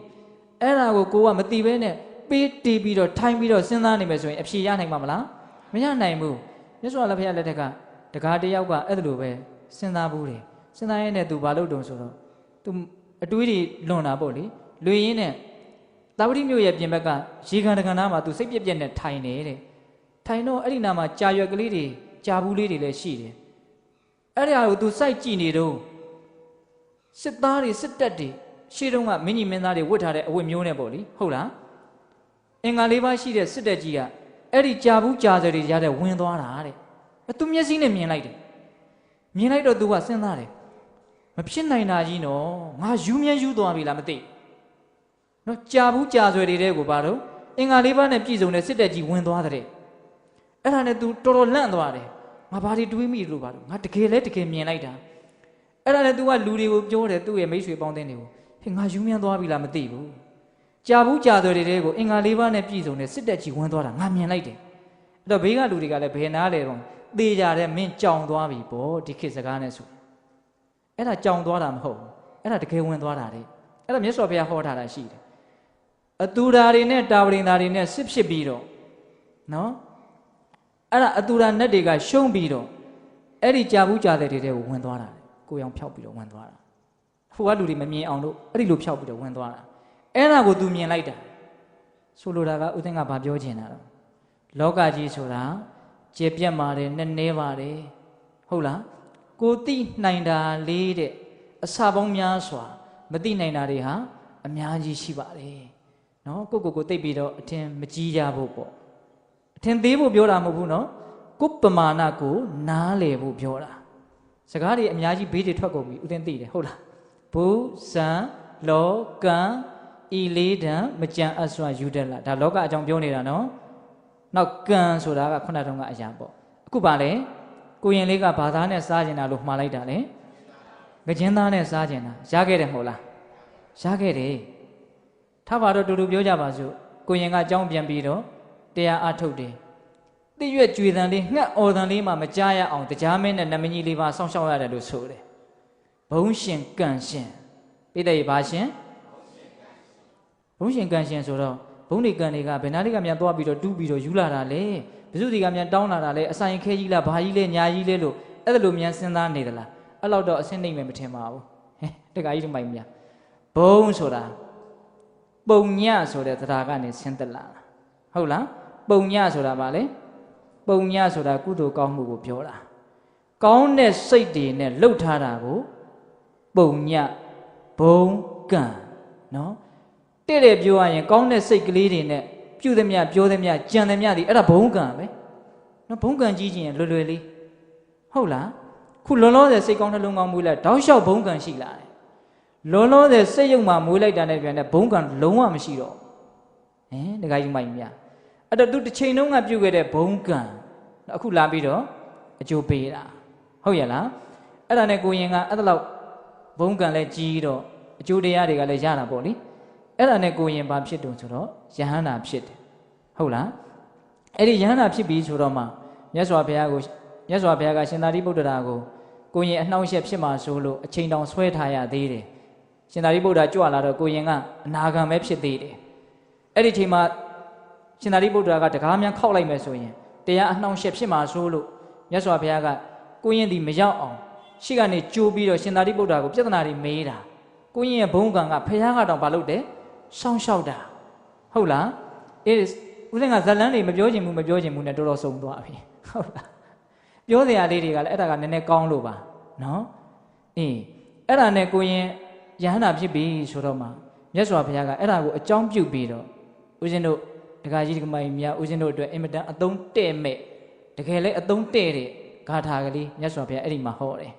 အဲ့ဒါကိုကမသိဘဲနဲ့ပေးတီးပြီးတော့ထိုင်းပြီးတော့စဉ်းစားနေမယ်ဆိုရင်အဖြေရနိုင်မှာမလားမရနိုင်ဘူးမြတ်စွာဘုရားလက်ထက်ကတကားတယောက်ကအဲ့ဒါလိုပဲစဉ်းစားဘူးတယ်စဉ်းစားရင်းနဲ့သူဘာလုပ်တုံဆိုတော့သူအတွေးတွေလွန်တာပေါ့လေလွေရင်းနဲ့တာဝတိမြို့ရဲ့ပြင်ဘက်ကရေကန်တကန်သားမှာသူစိတ်ပြက်ပြက်နဲ့ထိုင်နေတဲ့ထိုင်တော့အဲ့ဒီနာမှာကြာရွက်ကလေးတွေကြာဘူးလေးတွေလည်းရှိတယ်အဲ့ဒါကိုသူစိုက်ကြည့်နေတော့စစ်သားတွေစစ်တပ်တွေရှေ့တုန်းကမင်းကြီးမင်းသားတွေဝတ်ထားတဲ့အဝတ်မျိုးနဲ့ပေါ့လေဟုတ်လားအင်္ဂါ၄ပါးရှိတဲ့စစ်တပ်ကြီးကအဲ့ဒီကြာဘူးကြာစတွေရတဲ့ဝင်သွားတာတဲ့သူမျက်စိနဲ့မြင်လိုက်တယ်မြင်လိုက်တော့သူကစဉ်းစားတယ်မဖြစ်နိုင်တာကြီးနော်ငါယူမြဲယူသွားပြီလားမသိနော်ကြာဘူးကြာဆွဲတွေတဲ့ကိုပါတော့အင်္ဂါ၄ပါးနဲ့ပြည့်စုံတဲ့စစ်တပ်ကြီးဝင်သွားတဲ့အဲ့ဒါနဲ့သူတော်တော်လန့်သွားတယ်ငါဘာတွေတွေးမိလို့ပါတော့ငါတကယ်လဲတကယ်မြင်လိုက်တာအဲ့ဒါနဲ့သူကလူတွေကိုပြောတယ်သူ့ရဲ့မိတ်ဆွေပေါင်းတဲ့တွေကိုဟဲ့ငါယူမြဲသွားပြီလားမသိဘူးကြာဘူးကြာဆွဲတွေတဲ့ကိုအင်္ဂါ၄ပါးနဲ့ပြည့်စုံတဲ့စစ်တပ်ကြီးဝင်သွားတာငါမြင်လိုက်တယ်အဲ့တော့ဘေးကလူတွေကလည်းဘယ်နာလဲတော့သေကြတဲ့မင်းကြောင်သွားပြီပေါ့ဒီခေတ်စကားနဲ့ဆိုအဲ့ဒါကြောင်သွားတာမဟုတ်ဘူးအဲ့ဒါတကယ်ဝင်သွားတာတဲ့အဲ့ဒါမြတ်စွာဘုရားဟောထားတာရှိတယ်အတူဓာတွေနဲ့တာဝရိန်ဓာတွေနဲ့စစ်ဖြစ်ပြီးတော့နော်အဲ့ဒါအတူဓာနတ်တွေကရှုံးပြီးတော့အဲ့ဒီကြာဘူးကြာတဲ့တွေကိုဝင်သွားတာကိုရောင်ဖြောက်ပြီးတော့ဝင်သွားတာဟိုကလူတွေမမြင်အောင်လို့အဲ့ဒီလိုဖြောက်ပြီးတော့ဝင်သွားတာအဲ့ဒါကိုသူမြင်လိုက်တာဆိုလိုတာကဥသိန်းကဘာပြောချင်တာတော့လောကကြီးဆိုတာကျေပြတ်ပါတယ်နဲ့နဲပါတယ်ဟုတ်လားကိုသိနိုင်တာလေးတဲ့အစပေါင်းများစွာမသိနိုင်တာတွေဟာအများကြီးရှိပါတယ်နော်ကိုသိပြီးတော့အထင်မကြီးကြဖို့ပေါ့အထင်သေးဖို့ပြောတာမဟုတ်ဘူးနော်ကိုပမာဏကိုနားလေဖို့ပြောတာစကားတွေအများကြီးဘေးတွေထွက်ကုန်ပြီဥသိန်းသိတယ်ဟုတ်လားဘူဇံလောကံဤလေးတံမကြံအစွာယူတယ်လားဒါလောကအကြောင်းပြောနေတာနော်နောက်ကံဆိုတာကခုနတုန်းကအရာပေါ့အခုပါလေကိုရင်လေးကဘာသားနဲ့စားကျင်တာလို့မှားလိုက်တာလေငကျင်းသားနဲ့စားကျင်တာရခဲ့တယ်မဟုတ်လားရခဲ့တယ်ထားပါတော့တူတူပြောကြပါစို့ကိုရင်ကအကြောင်းပြန်ပြီးတော့တရားအထုတ်တယ်တိရွက်ကြွေတန်လေးငှက်အော်တန်လေးမှမကြားရအောင်တရားမင်းနဲ့နမကြီးလေးပါစောင့်ရှောက်ရတယ်လို့ဆိုတယ်ဘုံရှင်ကံရှင် ပိဋကဘာရှင်ဘုံရှင်ကံရှင်ဆိုတော့ဘုံတွေကံတွေကဘယ်နာတွေကမြန်သွားပြီးတော့တူးပြီးတော့ယူလာတာလေဘယ်သူတွေကမြန်တောင်းလာတာလေအဆိုင်ခဲကြီးလားဘာကြီးလဲညာကြီးလဲလို့အဲ့ဒါလိုမြန်စဉ်းစားနေသလားအဲ့လောက်တော့အဆင့်နှိမ့်မယ်မထင်ပါဘူးဟဲ့တခါကြီးတမိုင်မြဘုံဆိုတာပုံညဆိုတဲ့တရားကနေဆင်းသက်လာတာဟုတ်လားပုံညဆိုတာဗာလေပုံညဆိုတာကုသိုလ်ကောင်းမှုကိုပြောတာကောင်းတဲ့စိတ်တွေနဲ့လှုပ်ထားတာကိုပုံညဘုံကံနော်တဲ့ပြောရရင်ကောင်းတဲ့စိတ်ကလေးတွေနဲ့ပြုသမျှပြောသမျှကြံသမျှဒီအဲ့ဒါဘုံကံပဲနော်ဘုံကံကြီးခြင်းလွယ်လွယ်လေးဟုတ်လားခုလောလောဆယ်စိတ်ကောင်းနှလုံးကောင်းမွေးလိုက်တောက်လျှောက်ဘုံကံရှိလာတယ်လောလောဆယ်စိတ်ယုံမှမွေးလိုက်တာနဲ့ပြန်တဲ့ဘုံကံလုံးဝမရှိတော့တခါကြီးမိုက်မြအဲ့တော့သူတစ်ချိန်လုံးကပြုတ်ခဲ့တဲ့ဘုံကံအခုလာပြီးတော့အကျိုးပေးတာဟုတ်ရဲ့လားအဲ့ဒါနဲ့ကိုရင်ကအဲ့ဒါလောက်ဘုံကံလဲကြီးတော့အကျိုးတရားတွေကလည်းရတာပေါ့လေအဲ့ဒါနဲ့ကိုရင်ဘာဖြစ်တုံဆိုတော့ယဟန္တာဖြစ်တယ်ဟုတ်လားအဲ့ဒီယဟန္တာဖြစ်ပြီးဆိုတော့မှမြတ်စွာဘုရားကရှင်သာရိပုတ္တရာကိုရင်အနှောင့်အယှက်ဖြစ်မှာဆိုလို့အချိန်တောင်ဆွဲထားရသေးတယ်ရှင်သာရိပုတ္တရာကြွလာတော့ကိုရင်ကအနာဂံပဲဖြစ်သေးတယ်အဲ့ဒီချိန်မှာရှင်သာရိပုတ္တရာကတကားများခောက်လိုက်မယ်ဆိုရင်တရားအနှောင့်အယှက်ဖြစ်မှာဆိုလို့မြတ်စွာဘုရားကကိုရင်ဒီမရောက်အောင်ရှေ့ကနေကြိုးပြီးတော့ရှင်သာရိပုတ္တရာကိုပြဿနာတွေမေးတာကိုရင်ရဲ့ဘုံကံကဘုရားကတောင်ဘာလုပ်တယ်စောင့်ရှောက်တာဟုတ်လားအေးဦးဇင်းကဇလန်းတွေမပြောချင်ဘူးနဲ့တော်တော်စုံသွားပြီဟုတ်လားပြောစရာလေးတွေကလည်းအဲ့ဒါကနည်းနည်းကောင်းလို့ပါနော်အေးအဲ့ဒါနဲ့ကိုရင်ယဟန္တာဖြစ်ပြီဆိုတော့မှမြတ်စွာဘုရားကအဲ့ဒါကိုအကြောင်းပြုပြီးတော့ဦးဇင်းတို့ဒကာကြီးဒကာမကြီးများဦးဇင်းတို့အတွက်အင်မတန်အသုံးတဲ့မဲ့တကယ်လည်းအသုံးတဲ့တဲ့ဂါထာကလေးမြတ်စွာဘုရားအဲ့ဒီမှာဟောတယ်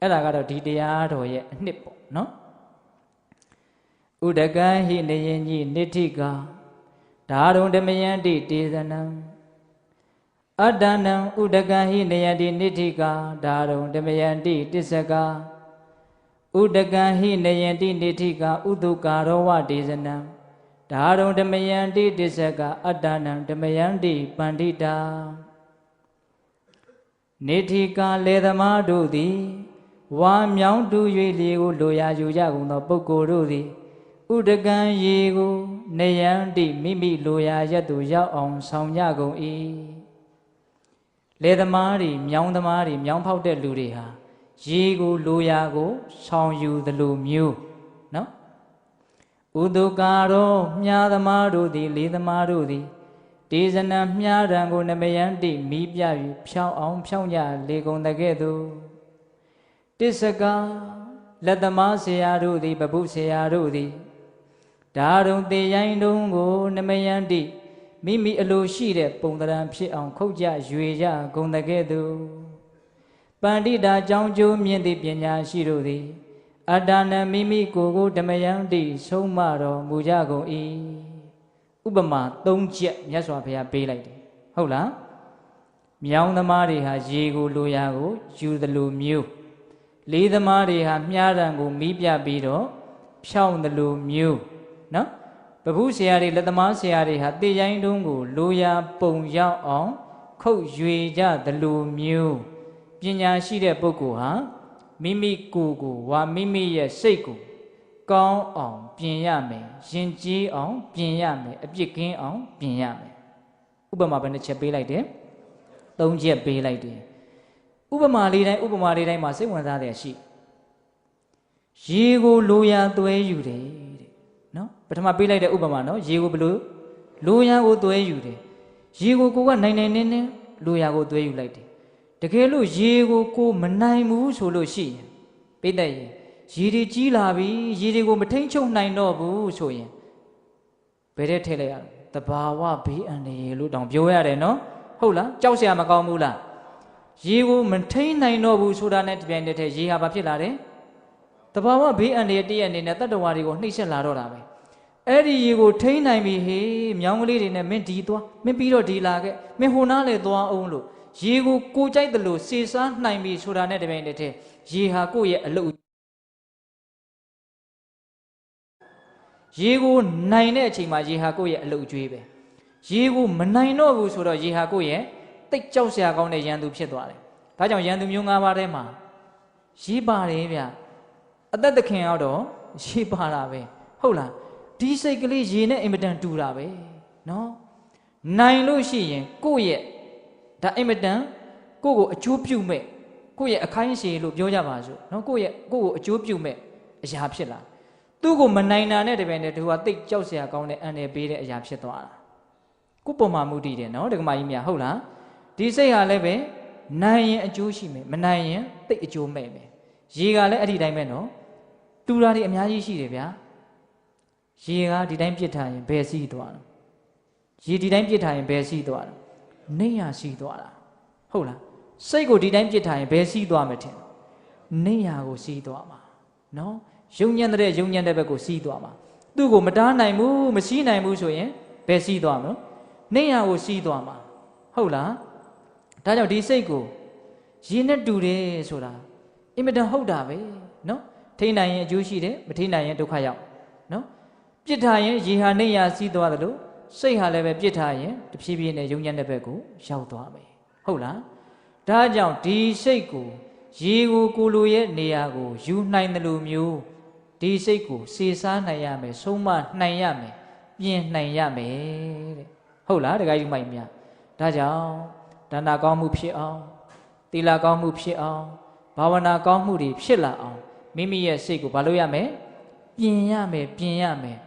အဲ့ဒါကတော့ဒီတရားတော်ရဲ့အနှစ်ပေါ့နော်ဥဒကံဟိနေယင်ကြီးနိဋ္ဌိကာဒါရုံဓမယံတိတေသနံအတ္တနံဥဒကံဟိနေယံတိနိဋ္ဌိကာဒါရုံဓမယံတိတစ္စကာဥဒကံဟိနေယံတိနိဋ္ဌိကာဥတုကာရောဝတေသနံဒါရုံဓမယံတိတစ္စကာအတ္တနံဓမယံတိပန္တိတာနိဋ္ဌိကာလေသမားတို့သည်ဝါမြောင်းတူ၍လေကိုလိုရာယူကြကုန်သောပုဂ္ဂိုလ်တို့သည်ဥဒကံရေကိုနေယံတိမိမိလိုရာရက်သူရောက်အောင်ဆောင်ကြကုန်၏လေသမားတွေမြောင်းသမားတွေမြောင်းဖောက်တဲ့လူတွေဟာရေကိုလိုရာကိုဆောင်ယူသလိုမျိုးနော်ဥဒုကာရောမြားသမားတို့သည်လေသမားတို့သည်ဒေဇနံမြားတံကိုနမယံတိမိပြ၍ဖြောင်းအောင်ဖြောင်းကြလေကုန်တဲ့ကဲ့သို့တစ္စကာလက်သမားဆရာတို့သည်ပပုဆရာတို့သည်ဒါရုံတေရိုင်းတုံးကိုနမယံတိမိမိအလိုရှိတဲ့ပုံသဏ္ဍာန်ဖြစ်အောင်ခုတ်ကြရွေကြဂုံတဲ့ကဲ့သို့ပန္တိတာကြောင့်ကျိုးမြင့်သည့်ပညာရှိတို့သည်အတ္တနံမိမိကိုယ်ကိုဓမယံတိဆုံးမတော်မူကြကုန်၏ဥပမာ၃ချက်မြတ်စွာဘုရားပေးလိုက်တယ်ဟုတ်လားမြောင်းသမားတွေဟာရေကိုလိုရာကိုယူသလိုမျိုးလေးသမားတွေဟာမြားတံကိုမီးပြပြီးတော့ဖြောင်းသလိုမျိုးနော်ပပုဆရာတွေလက်သမားဆရာတွေဟာတေရိုင်းတုံးကိုလိုရာပုံရောက်အောင်ခုတ်ရွေကြသလိုမျိုးပညာရှိတဲ့ပုဂ္ဂိုလ်ဟာမိမိကိုယ်ကိုဝါမိမိရဲ့စိတ်ကိုကောင်းအောင်ပြင်ရမယ်ယဉ်ကျေးအောင်ပြင်ရမယ်အပြစ်ကင်းအောင်ပြင်ရမယ်ဥပမာဘယ်နှချက်ပေးလိုက်တယ်၃ချက်ပေးလိုက်တယ်ဥပမာလေးတိုင်းမှာစိတ်ဝင်စားတဲ့ရှိရေကိုလိုရာသွဲယူတယ်တဲ့နော်ပထမပေးလိုက်တဲ့ဥပမာနော်ရေကိုဘလို့လိုရာကိုသွဲယူတယ်ရေကိုကိုကနိုင်နေလိုရာကိုသွဲယူလိုက်တယ်တကယ်လို့ရေကိုမနိုင်ဘူးဆိုလို့ရှိရင်ပိတ်တဲ့ရေတွေကြီးလာပြီရေတွေကိုမထိန်ချုပ်နိုင်တော့ဘူးဆိုရင်ဘယ်တဲ့ထည့်လိုက်ရတဘာဝဘေးအန္တရာယ်လို့တောင်ပြောရတယ်နော်ဟုတ်လားကြောက်စရာမကောင်းဘူးလားရေကိုမထိန်နိုင်တော့ဘူးဆိုတာနဲ့တပြိုင်တည်းရေဟာဘာဖြစ်လာတယ်တဘာဝဘေးအန္တရာယ်တည့်ရအနေနဲ့တတ္တဝါတွေကိုနှိမ့်ဆက်လာတော့တာပဲအဲ့ဒီရေကိုထိန်နိုင်ပြီဟေးမြောင်းကလေးတွေနဲ့မင်းဒီသွားမင်းပြီးတော့ဒီလာခဲ့မင်းဟိုနားလေသွားအောင်လို့ရေကိုကြိုက်တယ်လို့စေစားနိုင်ပြီဆိုတာနဲ့တပြိုင်တည်းရေဟာကိုယ့်ရဲ့အလုပ်ရေကိုနိုင်တဲ့အချိန်မှာရေဟာကိုယ့်ရဲ့အလုပ်ကျွေးပဲရေကိုမနိုင်တော့ဘူးဆိုတော့ရေဟာကိုယ့်ရဲ့တိတ်ကြောက်စရာကောင်းတဲ့ရန်သူဖြစ်သွားတယ်ဒါကြောင့်ရန်သူမျိုး၅ပါးထဲမှာရေးပါတယ်ဗျအသက်သခင်ရောက်တော့ ရေပါတာပဲဟုတ်လားဒီစိတ်ကလေးရေနဲ့အင်မတန်တူတာပဲနော်နိုင်လို့ရှိရင်ကိုယ့်ရဲ့ဒါအင်မတန်ကိုယ့်ကိုအကျိုးပြုမဲ့ကိုယ့်ရဲ့အခိုင်းအစေလို့ပြောကြပါစို့နော်ကိုယ့်ကိုအကျိုးပြုမဲ့အရာဖြစ်လာသူ့ကိုမနိုင်တာနဲ့တပည့်နဲ့သူကတိတ်ကြောက်စရာကောင်းတဲ့အန္တရာယ်ပေးတဲ့အရာဖြစ်သွားတာကိုယ့်ပုံမှန်မှုတည်တယ်နော်ဒကမာကြီးများဟုတ်လားဒီစိတ်ဟာလည်းပဲနိုင်ရင်အကျိုးရှိမယ်မနိုင်ရင်တိတ်အကျိုးမဲ့မယ်ရေကလည်းအဲ့ဒီတိုင်းပဲနော်တူတာတွေအများကြီးရှိတယ်ဗျာရေကဒီတိုင်းပြစ်ထားရင်ဘယ်စီးသွားလဲရေဒီတိုင်းပြစ်ထားရင်ဘယ်စီးသွားလဲနေရစီးသွားတာဟုတ်လားစိတ်ကိုဒီတိုင်းပြစ်ထားရင်ဘယ်စီးသွားမထင်နေရကိုစီးသွားမှာနော်ယုံညံ့တဲ့ဘက်ကိုစီးသွားမှာသူ့ကိုမတားနိုင်ဘူးမစီးနိုင်ဘူးဆိုရင်ဘယ်စီးသွားမလို့နေရကိုစီးသွားမှာဟုတ်လားဒါကြောင့်ဒီစိတ်ကိုရေနဲ့တူတယ်ဆိုတာအင်မတန်ဟုတ်တာပဲနော်ထိန်းနိုင်ရင်အကျိုးရှိတယ်မထိန်းနိုင်ရင်ဒုက္ခရောက်နော်ပြစ်ထားရင်ရေဟာနေရစီးသွားတယ်လို့စိတ်ဟာလည်းပဲပြစ်ထားရင်တဖြည်းဖြည်းနဲ့ယုံညံ့တဲ့ဘက်ကိုရောက်သွားမယ်ဟုတ်လားဒါကြောင့်ဒီစိတ်ကိုရေကိုလိုရဲ့နေရာကိုယူနိုင်တယ်လို့မျိုးဒီစိတ်ကိုစေစားနိုင်ရမယ်ဆုံးမနိုင်ရမယ်ပြင်နိုင်ရမယ်တဲ့ဟုတ်လားတခါကြီးမိုက်များဒါကြောင့်ဒါနကောင်းမှုဖြစ်အောင်သီလကောင်းမှုဖြစ်အောင်ဘာဝနာကောင်းမှုတွေဖြစ်လာအောင်မိမိရဲ့စိတ်ကိုဘာလို့ရမယ်ပြင်ရမယ်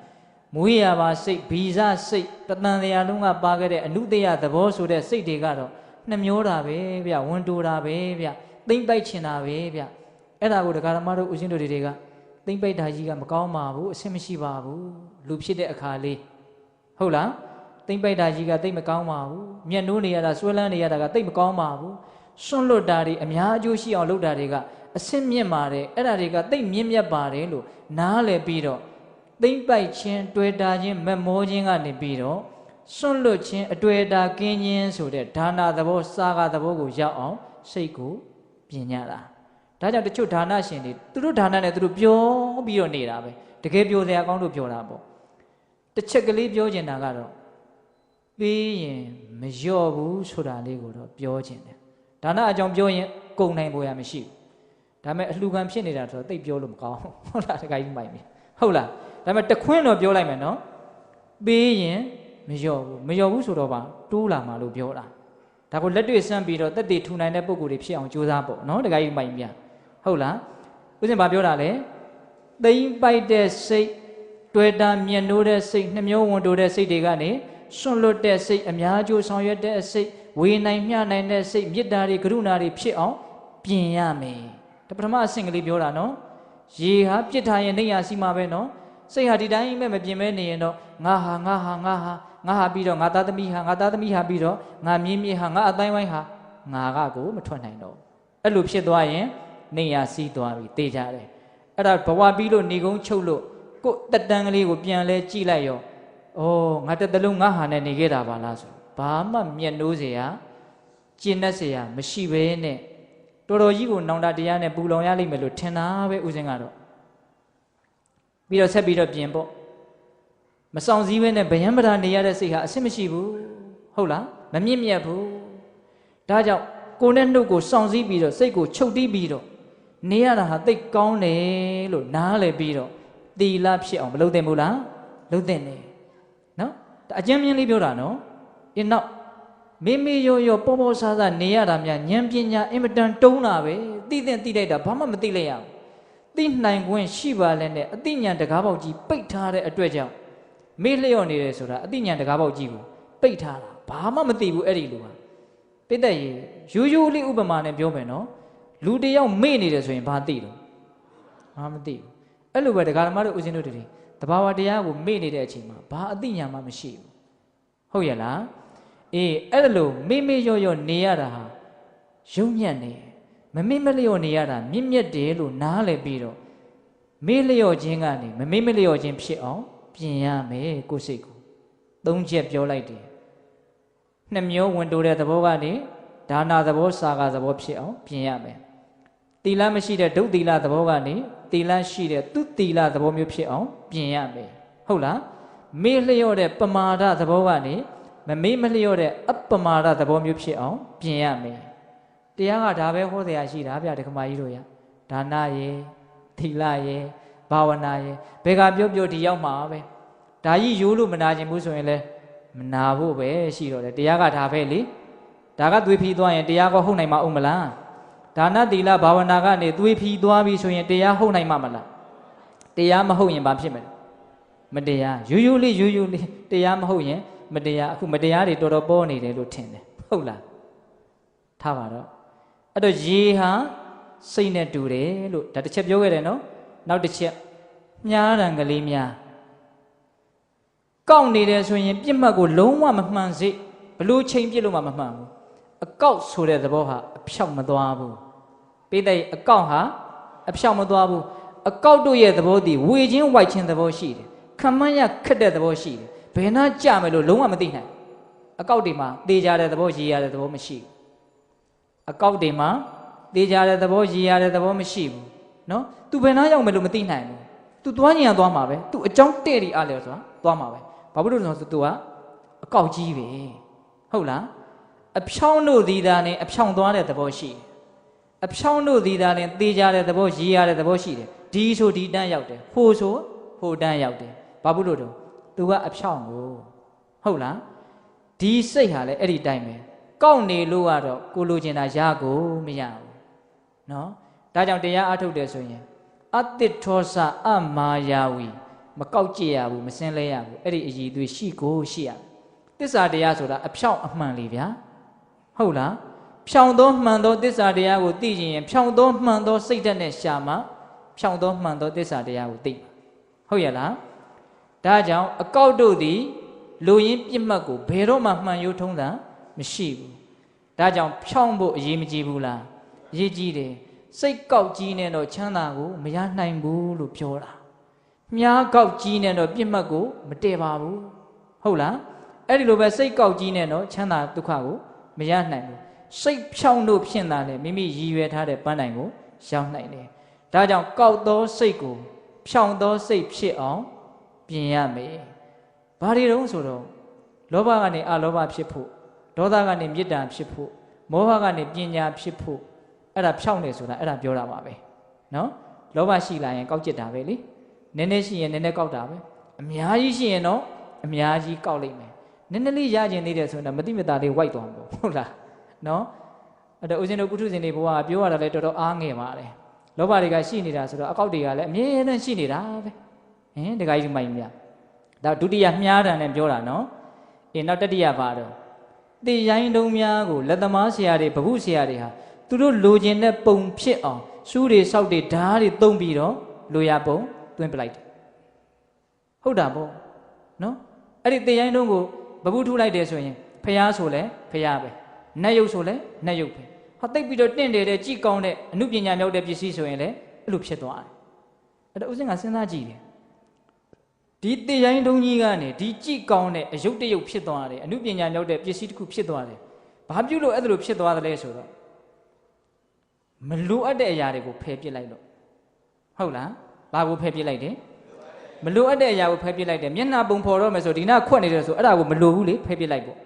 မွေးရပါစိတ်ဗီဇစိတ်တဏ္ဍရာလုံးကပါခဲ့တဲ့အနုတ္တယသဘောဆိုတဲ့စိတ်တွေကတော့နှမျောတာပဲဗျဝန်တိုတာပဲဗျသိမ့်ပိုက်ချင်တာပဲဗျအဲ့ဒါကိုဒကာဓမ္မတို့ဦးဇင်းတို့တွေကသိမ့်ပိုက်တာကြီးကမကောင်းပါဘူးအဆင်မရှိပါဘူးလူဖြစ်တဲ့အခါလေးဟုတ်လားသိမ့်ပိုက်တာကြီးကသိမ့်မကောင်းပါဘူးမျက်နှိုးနေရတာဆွဲလန်းနေရတာကသိမ့်မကောင်းပါဘူးစွန့်လွတ်တာတွေအများအကျိုးရှိအောင်လုပ်တာတွေကအဆင့်မြင့်ပါတယ်အဲ့ဒါတွေကသိမ့်မြင့်မြတ်ပါတယ်လို့နားလည်ပြီးတော့သိမ့်ပိုက်ခြင်းတွေ့တာခြင်းမမောခြင်းကနေပြီးတော့စွန့်လွတ်ခြင်းအတွေ့အတာကင်းခြင်းဆိုတဲ့ဒါနသဘောစာကသဘောကိုရောက်အောင်စိတ်ကိုပြင်ညတာဒါကြောင့်တချို့ဒါနရှင်တွေသူတို့ဒါနနဲ့သူတို့ပြောပြီးတော့နေတာပဲတကယ်ပြောစရာကောင်းလို့ပြောတာပေါ့တစ်ချက်ကလေးပြောချင်တာကတော့ပေးရင်မလျော့ဘူးဆိုတာလေးကိုတော့ပြောချင်တယ်ဒါနအကြောင်းပြောရင်ကုန်နိုင်ပေါ်ရမရှိဘူးဒါပေမဲ့အလှခံဖြစ်နေတာဆိုတော့တိတ်ပြောလို့မကောင်းဟုတ်လားတခါကြီးမိုက်ပြီဟုတ်လားဒါပေမဲ့တခွန်းတော့ပြောလိုက်မယ်နော်ပေးရင်မလျော့ဘူးဆိုတော့ပါတိုးလာမှာလို့ပြောတာဒါကိုလက်တွေ့ဆန်းပြီးတော့တက်တည်ထူနိုင်တဲ့ပုံကိုယ်တွေဖြစ်အောင်ကြိုးစားပေါ့နော်တခါကြီးမိုက်မြဟုတ်လားဥစဉ်ဘာပြောတာလဲသိမ့်ပိုက်တဲ့စိတ်တွေ့တာမြင်နိုးတဲ့စိတ်နှမျောဝန်တိုတဲ့စိတ်တွေကနေစွန့်လွတ်တဲ့စိတ်အများကျိုးဆောင်ရွက်တဲ့စိတ်ဝေနိုင်မျှနိုင်တဲ့စိတ်မေတ္တာတွေကရုဏာတွေဖြစ်အောင်ပြင်ရမယ်ဒါပထမအဆင့်ကလေးပြောတာနော်ရေဟာပြစ်ထားရင်နေရစီမှာပဲနော်စိတ်ဟာဒီတိုင်းပဲမပြင်မဲနေရင်တော့ငါဟာပြီးတော့ငါသားသမီးဟာပြီးတော့ငါမြင်းဟာငါအတိုင်းဝိုင်းဟာငါကကိုမထွက်နိုင်တော့အဲ့လိုဖြစ်သွားရင်နေရစီးသွားပြီတေးကြတယ်အဲ့ဒါဘဝပြီးလို့နေကုန်းချုပ်လို့ကိုယ်တက်တန်းကလေးကိုပြန်လဲကြည့်လိုက်ရောဩငါတက်တလုံးငါဟာနဲ့နေခဲ့တာပါလားဆိုဘာမှမျက်နှိုးเสียကျင့်တတ်เสียမရှိဘဲနဲ့တော်တော်ကြီးကိုနောင်တတရားနဲ့ပူလောင်ရလိမ့်မယ်လို့ထင်တာပဲဦးစင်းကတော့ပြီးတော့ဆက်ပြီးတော့ပြင်ပေါ့မဆောင်စည်းဘဲနဲ့ဗယံပဓာနေရတဲ့စိတ်ဟာအဆင်မရှိဘူးဟုတ်လားမမြင့်မြတ်ဘူးဒါကြောင့်ကိုယ်နဲ့နှုတ်ကိုစောင့်စည်းပြီးတော့စိတ်ကိုချုပ်တီးပြီးတော့နေရတာဟာသိကောင်းတယ်လို့နားလည်ပြီးတော့သီလဖြစ်အောင်မလုပ်သင့်ဘူးလားလုပ်သင့်တယ်နော်ဒါအကျဉ်းမြင့်လေးပြောတာနော်နောက်မိမိရောပေါ်ဆာဆာနေရတာများဉာဏ်ပညာအင်မတန်တုံးတာပဲသိတဲ့သိလိုက်တာဘာမှမသိလိုက်ရဘူးသိနိုင်ခွင့်ရှိပါလဲနဲ့အသိဉာဏ်တကားပေါက်ကြီးပိတ်ထားတဲ့အတွက်ကြောင့်မေ့လျော့နေတယ်ဆိုတာအသိဉာဏ်တကားပေါက်ကြီးကိုပိတ်ထားတာဘာမှမသိဘူးအဲ့ဒီလူဟာပိတ်တဲ့ရိုးလေးဥပမာနဲ့ပြောမယ်နော်လူတယောက်မေ့နေတယ်ဆိုရင်ဘာသိလို့ဘာမသိဘူးအဲ့လိုပဲဒကာဓမ္မတို့ဦးဇင်းတို့တွေတဘာဝတရားကိုမေ့နေတဲ့အချိန်မှာဘာအသိဉာဏ်မှမရှိဘူးဟုတ်ရဲ့လားအဲ့လိုမေ့ရော့နေရတာဟာယုံညံ့နေမလျော့နေရတာမြင့်မြတ်တယ်လို့နားလည်ပြီးတော့မေ့လျော့ခြင်းကနေမလျော့ခြင်းဖြစ်အောင်ပြင်ရမယ်ကိုယ်စိတ်ကိုသုံးချက်ပြောလိုက်တယ်နှမျောဝန်တိုတဲ့သဘောကနေဒါနာသဘောစာကသဘောဖြစ်အောင်ပြင်ရမယ်သီလမရှိတဲ့ဒုသီလသဘောကနေသီလရှိတဲ့သူသီလသဘောမျိုးဖြစ်အောင်ပြင်ရမယ်ဟုတ်လားမေ့လျော့တဲ့ပမာဒသဘောကနေမလျော့တဲ့အပမာဒသဘောမျိုးဖြစ်အောင်ပြင်ရမယ်တရားကဒါပဲဟောတရားရှိတာဗျဒကမာကြီးတို့ရဒါနရေသီလရေ ဘာဝနာရဲ့ဘယ်ကပြောဒီရောက်မှာပဲဒါကြီးရိုးလို့မနာခြင်းဘူးဆိုရင်လည်းမနာဖို့ပဲရှိတော့တယ်တရားကဒါပဲလေဒါကသွေးဖီးသွားရင်တရားကဟုတ်နိုင်မှာအောင်မလားဒါနသီလဘာဝနာကနေသွေးဖီးသွားပြီဆိုရင်တရားဟုတ်နိုင်မှာမလားတရားမဟုတ်ရင်ဘာဖြစ်မလဲမတရားရိုးလေးတရားမဟုတ်ရင်မတရားအခုမတရားတွေတော်တော်ပေါ်နေတယ်လို့ထင်တယ်ဟုတ်လားထားပါတော့အဲ့တော့ရေဟာစိတ်နဲ့တူတယ်လို့ဒါတစ်ချက်ပြောခဲ့တယ်နော်နောက်တစ်ချက်မြားတံကလေးများကောက်နေတယ်ဆိုရင်ပြစ်မှတ်ကိုလုံးဝမမှန်စေဘလို့ချိန်ပြစ်လို့မှမမှန်ဘူးအကောက်ဆိုတဲ့သဘောဟာအဖြောက်မသွားဘူးပိဋကအကောက်ဟာအဖြောက်မသွားဘူးအကောက်တို့ရဲ့သဘောတည်ဝေချင်းဝိုက်ချင်းသဘောရှိတယ်ခမန်းရခက်တဲ့သဘောရှိတယ်ဘယ်နှကြမယ်လို့လုံးဝမသိနိုင်အကောက်တွေမှာတေးကြတဲ့သဘောရေရတဲ့သဘောမရှိဘူးအကောက်တွေမှာတေးကြတဲ့သဘောရေရတဲ့သဘောမရှိဘူးနော် तू ဘယ်နှရောက်မယ်လို့မသိနိုင်ဘူး तू သွားညံသွားမှာပဲ तू အကြောင်းတဲ့ရီအားလဲဆိုတာသွားမှာပဲဘာဖြစ်လို့လဲဆိုတော့ तू ကအကောက်ကြီးပဲဟုတ်လားအဖြောင်းတို့သည်သာနဲ့အဖြောင်းသွားတဲ့သဘောရှိတယ်အဖြောင်းတို့သည်သာနဲ့တေးကြတဲ့သဘောရေရတဲ့သဘောရှိတယ်ဒီဆိုဒီတန်းရောက်တယ်ဟိုဆိုဟိုတန်းရောက်တယ်ဘာဖြစ်လို့တော့ तू ကအဖြောင်းကိုဟုတ်လားဒီစိတ်ဟာလည်းအဲ့ဒီတိုင်းပဲကောက်နေလို့ကတော့ကိုလိုချင်တာရကိုမရဘူးနော်ဒါကြောင့်တရားအထုတ်တယ်ဆိုရင်အတ္တိထောစအမာယာဝီမကောက်ကြည့်ရဘူးမစင်းလဲရဘူးအဲ့ဒီအည်သွေးရှိကိုရှိရသစ္စာတရားဆိုတာအဖြောင့်အမှန်လေးဗျာဟုတ်လားဖြောင့်သောမှန်သောသစ္စာတရားကိုသိခြင်းရင်ဖြောင့်သောမှန်သောစိတ်ဓာတ်နဲ့ရှာမှဖြောင့်သောမှန်သောသစ္စာတရားကိုသိဟုတ်ရဲ့လားဒါကြောင့်အကောက်တို့သည်လူရင်းပြစ်မှတ်ကိုဘယ်တော့မှမှန်ရိုးထုံးတာမရှိဘူးဒါကြောင့်ဖြောင့်ဖို့အရေးမကြီးဘူးလားအရေးကြီးတယ်စိတ်ကောက်ကြီးနဲ့တော့ချမ်းသာကိုမရနိုင်ဘူးလို့ပြောတာမြားကောက်ကြီးနဲ့တော့ပြစ်မှတ်ကိုမတည့်ပါဘူးဟုတ်လားအဲ့ဒီလိုပဲစိတ်ကောက်ကြီးနဲ့တော့ချမ်းသာဒုက္ခကိုမရနိုင်ဘူးစိတ်ဖြောင့်လို့ဖြစ်တာလေမိမိရည်ရွယ်ထားတဲ့ပန်းတိုင်ကိုရောက်နိုင်တယ်ဒါကြောင့်ကောက်သောစိတ်ကိုဖြောင့်သောစိတ်ဖြစ်အောင်ပြင်ရမယ်ဘာတွေတုံးဆိုတော့လောဘကနေအလောဘဖြစ်ဖို့ဒေါသကနေမေတ္တာဖြစ်ဖို့မောဟကနေပညာဖြစ်ဖို့အဲ့ဒါဖြောင့်နေဆိုတာအဲ့ဒါပြောတာပါပဲနော်လောဘရှိလာရင်ကောက်ကျစ်တာပဲလေနည်းနည်းရှိရင်နည်းနည်းကောက်တာပဲအများကြီးရှိရင်တော့အများကြီးကောက်လိုက်မယ်နည်းနည်းလေးရကျင်သေးတယ်ဆိုရင်တော့မတိမတာလေးဝိုက်သွားမှာဟုတ်လားနော်အဲ့တော့ဦးဇင်းတို့ကုထုဇဉ်တွေဘဝကပြောရတာလဲတော်တော်အားငယ်ပါတယ်လောဘတွေကရှိနေတာဆိုတော့အကောက်တွေကလည်းအမြဲတမ်းရှိနေတာပဲတခါကြီးမိုင်းမြဒါဒုတိယမြားတန်နဲ့ပြောတာနော်နောက်တတိယပါတော့တေရိုင်းတုံးများကိုလက်သမားဆရာတွေဗဟုဆရာတွေဟာသူတို့လိုချင်တဲ့ပုံဖြစ်အောင်ရှူးတွေဆောက်တွေဓာတ်တွေသုံးပြီးတော့လိုရပုံသွင်းပလိုက်တယ်ဟုတ်တာပေါ့နော်အဲ့ဒီတေရိုင်းတုံးကိုဗဟုထုလိုက်တယ်ဆိုရင်ဖျားဆိုလဲဖျားပဲနတ်ရုပ်ဆိုလဲနတ်ရုပ်ပဲဟာတိတ်ပြီးတော့တင့်တယ်တဲ့ကြည်ကောင်းတဲ့အမှုပညာမြောက်တဲ့ပစ္စည်းဆိုရင်လည်းအဲ့လိုဖြစ်သွားတယ်အဲ့တော့ဦးစင်းကစဉ်းစားကြည့်တယ်ဒီတေရိုင်းတုံးကြီးကနေဒီကြည်ကောင်းတဲ့အယုတ်တယုတ်ဖြစ်သွားတယ်အမှုပညာမြောက်တဲ့ပစ္စည်းတစ်ခုဖြစ်သွားတယ်ဘာပြုလို့အဲ့ဒါလိုဖြစ်သွားတယ်လဲဆိုတော့မလိုအပ်တဲ့အရာတွေကိုဖယ်ပစ်လိုက်လို့ဟုတ်လားဘာကိုဖယ်ပစ်လိုက်တယ်မလိုအပ်တဲ့အရာကိုဖယ်ပစ်လိုက်တယ်မျက်နှာပုံဖော်တော့မယ်ဆိုဒီနာခွက်နေတယ်ဆိုအဲ့ဒါကိုမလိုဘူးလေဖယ်ပစ်လိုက်ပေါ့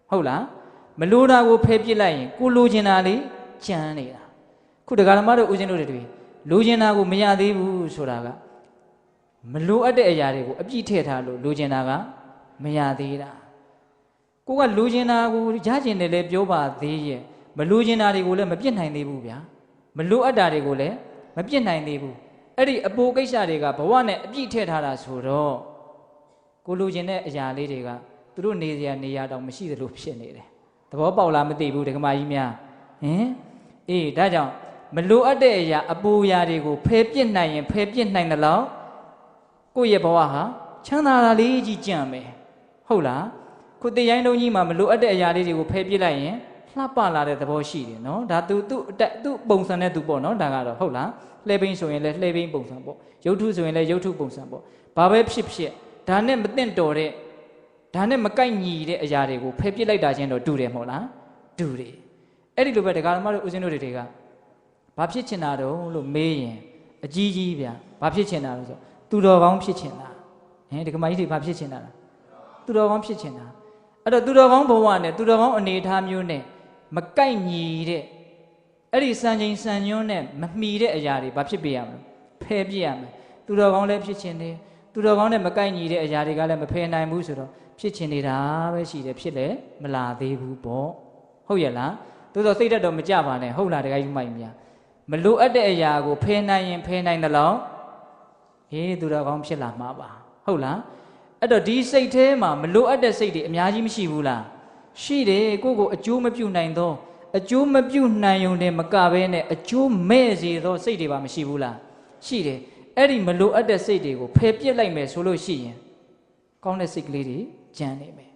ဟုတ်လားမလိုတာကိုဖယ်ပစ်လိုက်ရင်ကိုလိုချင်တာလေးကြမ်းနေတာခုဒကာဓမ္မတို့ဦးဇင်းတို့တွေလိုချင်တာကိုမရသေးဘူးဆိုတာကမလိုအပ်တဲ့အရာတွေကိုအပြည့်ထည့်ထားလို့လိုချင်တာကမရသေးတာကိုကလိုချင်တာကိုရချင်တယ်လေပြောပါသေးရဲ့မလိုချင်တာတွေကိုလည်းမပြစ်နိုင်သေးဘူးဗျာမလိုအပ်တာတွေကိုလည်းမပြစ်နိုင်သေးဘူးအဲ့ဒီအပိုကိစ္စတွေကဘဝနဲ့အပြည့်ထည့်ထားတာဆိုတော့ကိုလိုချင်တဲ့အရာလေးတွေကသူတို့နေရတော့မရှိသလိုဖြစ်နေတယ်သဘောပေါက်လားမသိဘူးဒကမာကြီးများဒါကြောင့်မလိုအပ်တဲ့အရာအပိုအရာတွေကိုဖယ်ပြစ်နိုင်ရင်ဖယ်ပြစ်နိုင်တယ်လို့ကိုယ့်ရဲ့ဘဝဟာချမ်းသာတာလေးကြီးကြံ့မယ်ဟုတ်လားခုတေရိုင်းတုံးကြီးမှာမလိုအပ်တဲ့အရာလေးတွေကိုဖယ်ပြစ်လိုက်ရင်လှပလာတဲ့သဘောရှိတယ်နော်ဒါသူပုံစံနဲ့သူပေါ့နော်ဒါကတော့ဟုတ်လားလှဲဘိန်းဆိုရင်လည်းလှဲဘိန်းပုံစံပေါ့ရုပ်ထုဆိုရင်လည်းရုပ်ထုပုံစံပေါ့ဘာပဲဖြစ်ဒါနဲ့မသင့်တော်တဲ့ဒါနဲ့မကိုက်ညီတဲ့အရာတွေကိုဖယ်ပြစ်လိုက်တာချင်းတော့တူတယ်မဟုတ်လားတူတယ်အဲ့ဒီလိုပဲဒကာဓမ္မတို့ဦးဇင်းတို့တွေကဘာဖြစ်ချင်တာတော့လို့မေးရင်အကြီးကြီးဗျာဘာဖြစ်ချင်တာလို့ဆိုသူတော်ကောင်းဖြစ်ချင်တာဒကာမကြီးတွေဘာဖြစ်ချင်တာလဲသူတော်ကောင်းဖြစ်ချင်တာအဲ့တော့သူတော်ကောင်းဘဝနဲ့သူတော်ကောင်းအနေအထားမျိုးနဲ့မကိုက်ညီတဲ့အဲ့ဒီစံချိန်စံညွှန်းနဲ့မမီတဲ့အရာတွေဘာဖြစ်ပေးရမလဲဖယ်ပြစ်ရမယ် သူတော်ကောင်းလည်းဖြစ်ချင်တယ်သူတော်ကောင်းနဲ့မကိုက်ညီတဲ့အရာတွေကလည်းမဖယ်နိုင်ဘူးဆိုတော့ဖြစ်ချင်နေတာပဲရှိတယ်ဖြစ်လေမလာသေးဘူးပေါ့ဟုတ်ရဲ့လားသို့သောစိတ်ဓာတ်တော့မကြပါနဲ့ဟုတ်လားတခါကြီးမိုက်များမလိုအပ်တဲ့အရာကိုဖယ်နိုင်ရင်ဖယ်နိုင်တယ်လို့ဟေးသူတော်ကောင်းဖြစ်လာမှာပါဟုတ်လားအဲ့တော့ဒီစိတ်ထဲမှာမလိုအပ်တဲ့စိတ်တွေအများကြီးမရှိဘူးလားရှိတယ်ကိုယ့်ကိုအကျိုးမပြုနိုင်သောအကျိုးမပြုနိုင်ုံနဲ့မကဘဲနဲ့အကျိုးမဲ့စေသောစိတ်တွေပါမရှိဘူးလားရှိတယ်အဲ့ဒီမလိုအပ်တဲ့စိတ်တွေကိုဖယ်ပစ်လိုက်မယ်ဆိုလို့ရှိရင်ကောင်းတဲ့စိတ်ကလေးတွေကျန်နေမယ်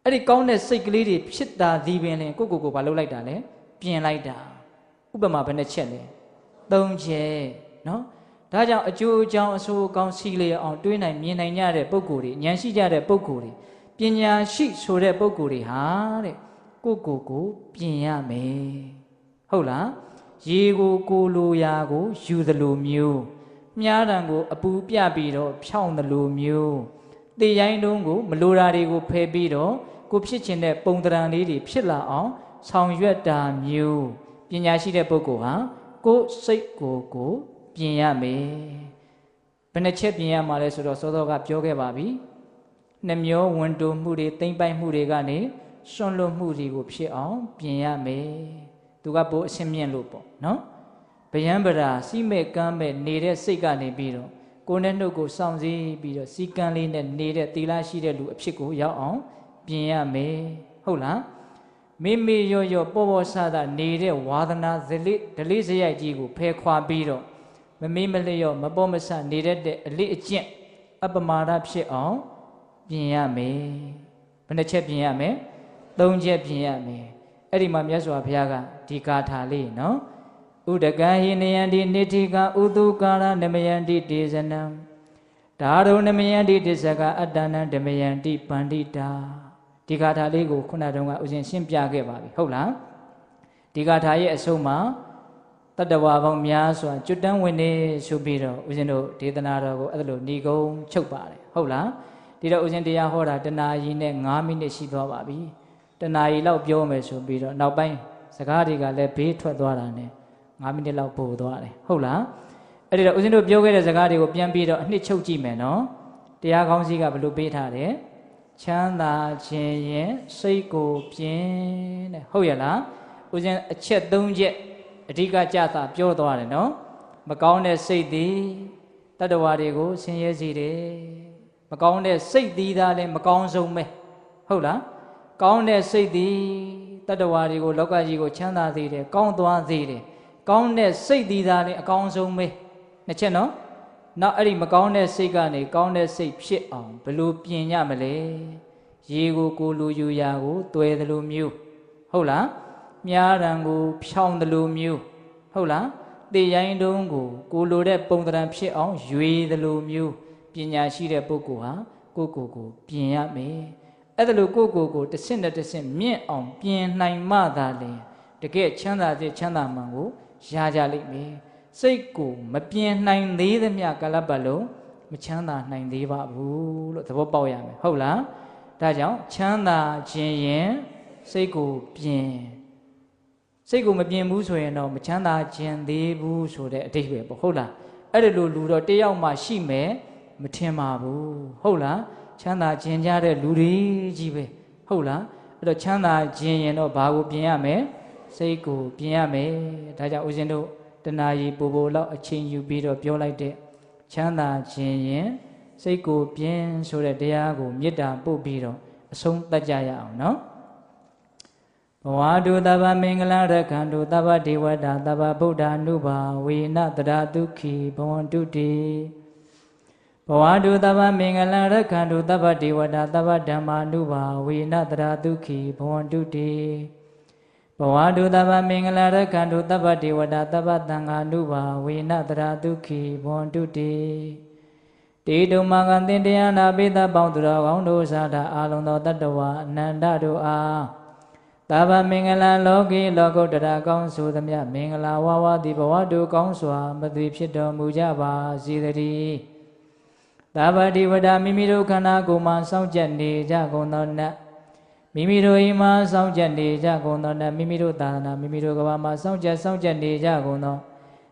အဲ့ဒီကောင်းတဲ့စိတ်ကလေးတွေဖြစ်တာဒီပင်လင်ကိုကိုဘာလုပ်လိုက်တာလဲပြင်လိုက်တာဥပမာဘယ်နှချက်လဲ3ချက်နော်ဒါကြောင့်အကျိုးအကြောင်းအဆိုးအကောင်းစီလျက်အောင်တွေးနိုင်မြင်နိုင်ကြတဲ့ပုဂ္ဂိုလ်တွေဉာဏ်ရှိကြတဲ့ပုဂ္ဂိုလ်တွေပညာရှိဆိုတဲ့ပုဂ္ဂိုလ်တွေဟာတဲ့ကိုပြင်ရမယ်ဟုတ်လားရေကိုလိုရာကိုယူသလိုမျိုးမြားတံကိုအပူပြပြီးတော့ဖြောင်းသလိုမျိုးတေရိုင်းတုံးကိုမလိုတာတွေကိုဖယ်ပြီးတော့ကိုဖြစ်ချင်တဲ့ပုံတံလေးတွေဖြစ်လာအောင်ဆောင်ရွက်တာမျိုးပညာရှိတဲ့ပုဂ္ဂိုလ်ဟာကိုစိတ်ကိုပြင်ရမယ်ဘယ်နှချက်ပြင်ရမှာလဲဆိုတော့စောစောကပြောခဲ့ပါပြီနှမျောဝန်တိုမှုတွေတိမ့်ပိုက်မှုတွေကနေစွန့်လွတ်မှုတွေကိုဖြစ်အောင်ပြင်ရမယ်သူကပိုအရှင်းမြင့်လို့ပေါ့နော်ဗျံပရာစီမဲ့ကမ်းမဲ့နေတဲ့စိတ်ကနေပြီးတော့ကိုယ်နဲ့နှုတ်ကိုစောင့်စည်းပြီးတော့စီကံလေးနဲ့နေတဲ့သီလရှိတဲ့လူအဖြစ်ကိုရောက်အောင်ပြင်ရမယ်ဟုတ်လားမိမိရောပေါ်ဆဆနေတဲ့ဝါဒနာဒလိစရိုက်ကြီးကိုဖယ်ခွာပြီးတော့မမေးမလျော့မပေါ်မဆနေတဲ့အလေးအကျင့်အပမာဒဖြစ်အောင်ပြင်ရမယ်ဘယ်နှချက်ပြင်ရမယ်3ချက်ပြင်ရမယ်အဲ့ဒီမှာမြတ်စွာဘုရားကဒီဂါထာလေးနော်ဥဒကံဟိနယံတိနိတိကဥတုကာရနမယံတိတေဇနံဒါရုံနမယံတိတစ္ဆကအတ္တနံဓမယံတိပန္တိတာဒီဂါထာလေးကိုခုနတုန်းကဥစဉ်ရှင်းပြခဲ့ပါပြီဟုတ်လားဒီဂါထာရဲ့အဆုံးမှာတတ္တဝါပေါင်းများစွာကျွတ်တန်းဝင်နေဆိုပြီးတော့ဥစဉ်တို့ဒေသနာတော်ကိုအဲ့လိုဏီကုံချုပ်ပါတယ်ဟုတ်လားဒီတော့ဥစဉ်တရားဟောတာတနာရီနဲ့9မိနစ်ရှိသွားပါပြီတနာရီလောက်ပြောမယ်ဆိုပြီးတော့နောက်ပိုင်းစကားတွေကလည်းဘေးထွက်သွားတာနဲ့9မိနစ်လောက်ပို့သွားတယ်ဟုတ်လားအဲ့ဒီတော့ဥစဉ်တို့ပြောခဲ့တဲ့စကားတွေကိုပြန်ပြီးတော့အနှစ်ချုပ်ကြည့်မယ်နော်တရားကောင်းစီကဘယ်လိုပေးထားတယ်ချမ်းသာခြင်းရင်စိတ်ကိုပြင်းတဲ့ဟုတ်ရလားဥစဉ်အချက်3ချက်အဓိကကြတာပြောသွားတယ်နော်မကောင်းတဲ့စိတ်သည်တတ္တဝါတွေကိုဆင်းရဲစေတယ်မကောင်းတဲ့စိတ်သည်သာလည်းမကောင်းဆုံးပဲဟုတ်လားကောင်းတဲ့စိတ်သည်တတ္တဝါတွေကိုလောကကြီးကိုချမ်းသာစေတယ်ကောင်းသွားစေတယ်ကောင်းတဲ့စိတ်သည်သာလည်းအကောင်းဆုံးပဲနှစ်ချက်နော်နောက်အဲ့ဒီမကောင်းတဲ့စိတ်ကနေကောင်းတဲ့စိတ်ဖြစ်အောင်ဘယ်လိုပြင်ရမလဲရေကိုလိုယူရာကိုတွယ်သလိုမျိုးဟုတ်လားမြားတံကိုဖြောင်းသလိုမျိုးဟုတ်လားတေရိုင်းတုံးကိုလိုတဲ့ပုံတံဖြစ်အောင်ရွေသလိုမျိုးပညာရှိတဲ့ပုဂ္ဂိုလ်ဟာကိုပြင်ရမယ်အဲ့ဒါလို့ကိုတစ်ဆင့်နဲ့တစ်ဆင့်မြင့်အောင်ပြင်နိုင်မှသာလေတကယ်ချမ်းသာစေချမ်းသာမှန်ကိုရကြလိမ့်မယ်စိတ်ကိုမပြင်နိုင်သေးသမျှကာလပတ်လုံးမချမ်းသာနိုင်သေးပါဘူးလို့သဘောပေါက်ရမယ်ဟုတ်လားဒါကြောင့်ချမ်းသာခြင်းရင်စိတ်ကိုပြင်စိတ်ကိုမပြင်ဘူးဆိုရင်တော့မချမ်းသာခြင်းသေးဘူးဆိုတဲ့အဓိပ္ပာယ်ပေါ့ဟုတ်လားအဲ့ဒါလို့လူတော့တယောက်မှရှိမယ်မထင်ပါဘူးဟုတ်လားချမ်းသာခြင်းကြတဲ့လူတွေကြီးပဲဟုတ်လားအဲ့တော့ချမ်းသာခြင်းရင်တော့ဘာကိုပြင်ရမယ်စိတ်ကိုပြင်ရမယ်ဒါကြောင့်ဦးဇင်းတို့တဏှာကြီးပူလောက်အချိန်ယူပြီးတော့ပြောလိုက်တဲ့ချမ်းသာခြင်းရင်စိတ်ကိုပြင်ဆိုတဲ့တရားကိုမေတ္တာပို့ပြီးတော့အဆုံးသတ်ကြရအောင်နော်ဘဝတုတဗ္ဗမင်္ဂလရခန္တုတဗ္ဗဒေဝတာတဗ္ဗဗုဒ္ဓ ानु ဘာဝေနတရာဒုက္ခိဘဝန္တုတိဘဝတုတဗ္ဗမင်္ဂလရခန္တုတဗ္ဗဒေဝတာတဗ္ဗဓမ္မာ ानु ဘာဝေနတရာဒုက္ခိဘဝန္တုတိဘဝတုတဗ္ဗမင်္ဂလရခန္တုတဗ္ဗဒေဝတာတဗ္ဗသံဃာ ानु ဘာဝေနတရာဒုက္ခိဘဝန္တုတိတေတုမကံသင်တရားနာပိသပေါင်းသူတော်ကောင်းတို့သာသာအာလုံသောတတ္တဝါအနန္တတို့အားတဗ္ဗမင်္ဂလလောကီလောကုတ္တရာကောင်းဆိုသမျှမင်္ဂလာဝါဝတိဘဝတုကောင်းစွာမသွေဖြစ်တော်မူကြပါစေတည်းတဗ္ဗတိဝဒမိမိတို့ခန္ဓာကိုယ်မှာစောင့်ကြနေကြကုန်သောနတ်မိမိတို့အိမ်မှာစောင့်ကြနေကြကုန်သောနတ်မိမိတို့သာသနာမိမိတို့ကဘာမှာစောင့်ကြနေကြကုန်သော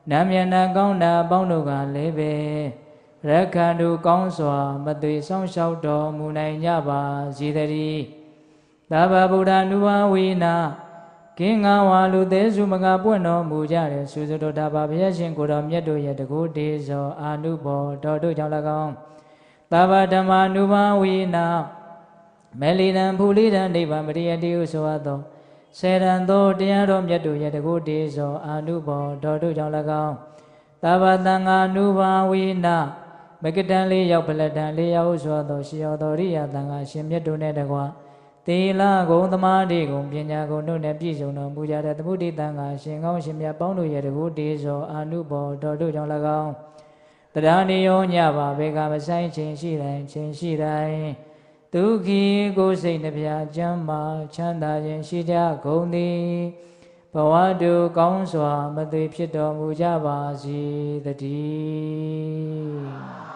နတ်မျက်နှာကောင်းတာအပေါင်းတို့ကလည်းပဲ ရက္ခန္တုကောင်းစွာမသွေဆောင်လျှောက်တော်မူနိုင်ကြပါစေတည်းသဗ္ဗဗုဒ္ဓ ानु ဘာဝေနကင်းငါဝါလူသေးစုမကပွင့်တော်မူကြတဲ့သုစတုတ္တပါဘုရားရှင်ကိုယ်တော်မြတ်တို့ရဲ့တကုတေဇောအာနုဘောတော်တို့ကြောင့်၎င်းသဗ္ဗဓမ္မာ ानु ဘာဝေနမေလီနံဖူလိတံနိဗ္ဗာန်ပရိယတိဟုဆိုအပ်သောစေရန်သောတရားတော်မြတ်တို့ရဲ့တကုတေဇောအာနုဘောတော်တို့ကြောင့်၎င်းသဗ္ဗသံဃာ ानु ဘာဝေနမကတံလေးရောက်ပလတံလေးရောက်ဟုဆိုအပ်သောရှိတော်ရိယသံဃာရှင်မြတ်တို့နဲ့တကွာသီလဂုဏ်သမာဓိဂုဏ်ပညာဂုဏ်တို့နဲ့ပြည့်စုံတော်မူကြတဲ့သမုဒိတံဃာရှင်ကောင်းရှင်မြတ်ပေါင်းတို့ရဲ့တကုတေဇောအာနုဘောတော်တို့ကြောင့်၎င်းတရားနိယောညပါဘေကမဆိုင်ခြင်းရှိတိုင်းခြင်းရှိတိုင်းဒုက္ခိကိုယ်စိတ်နှပြချမ်းမာချမ်းသာခြင်းရှိကြကုန်သည်ဘဝတုကောင်းစွာမသွေဖြစ်တော်မူကြပါစေတည်း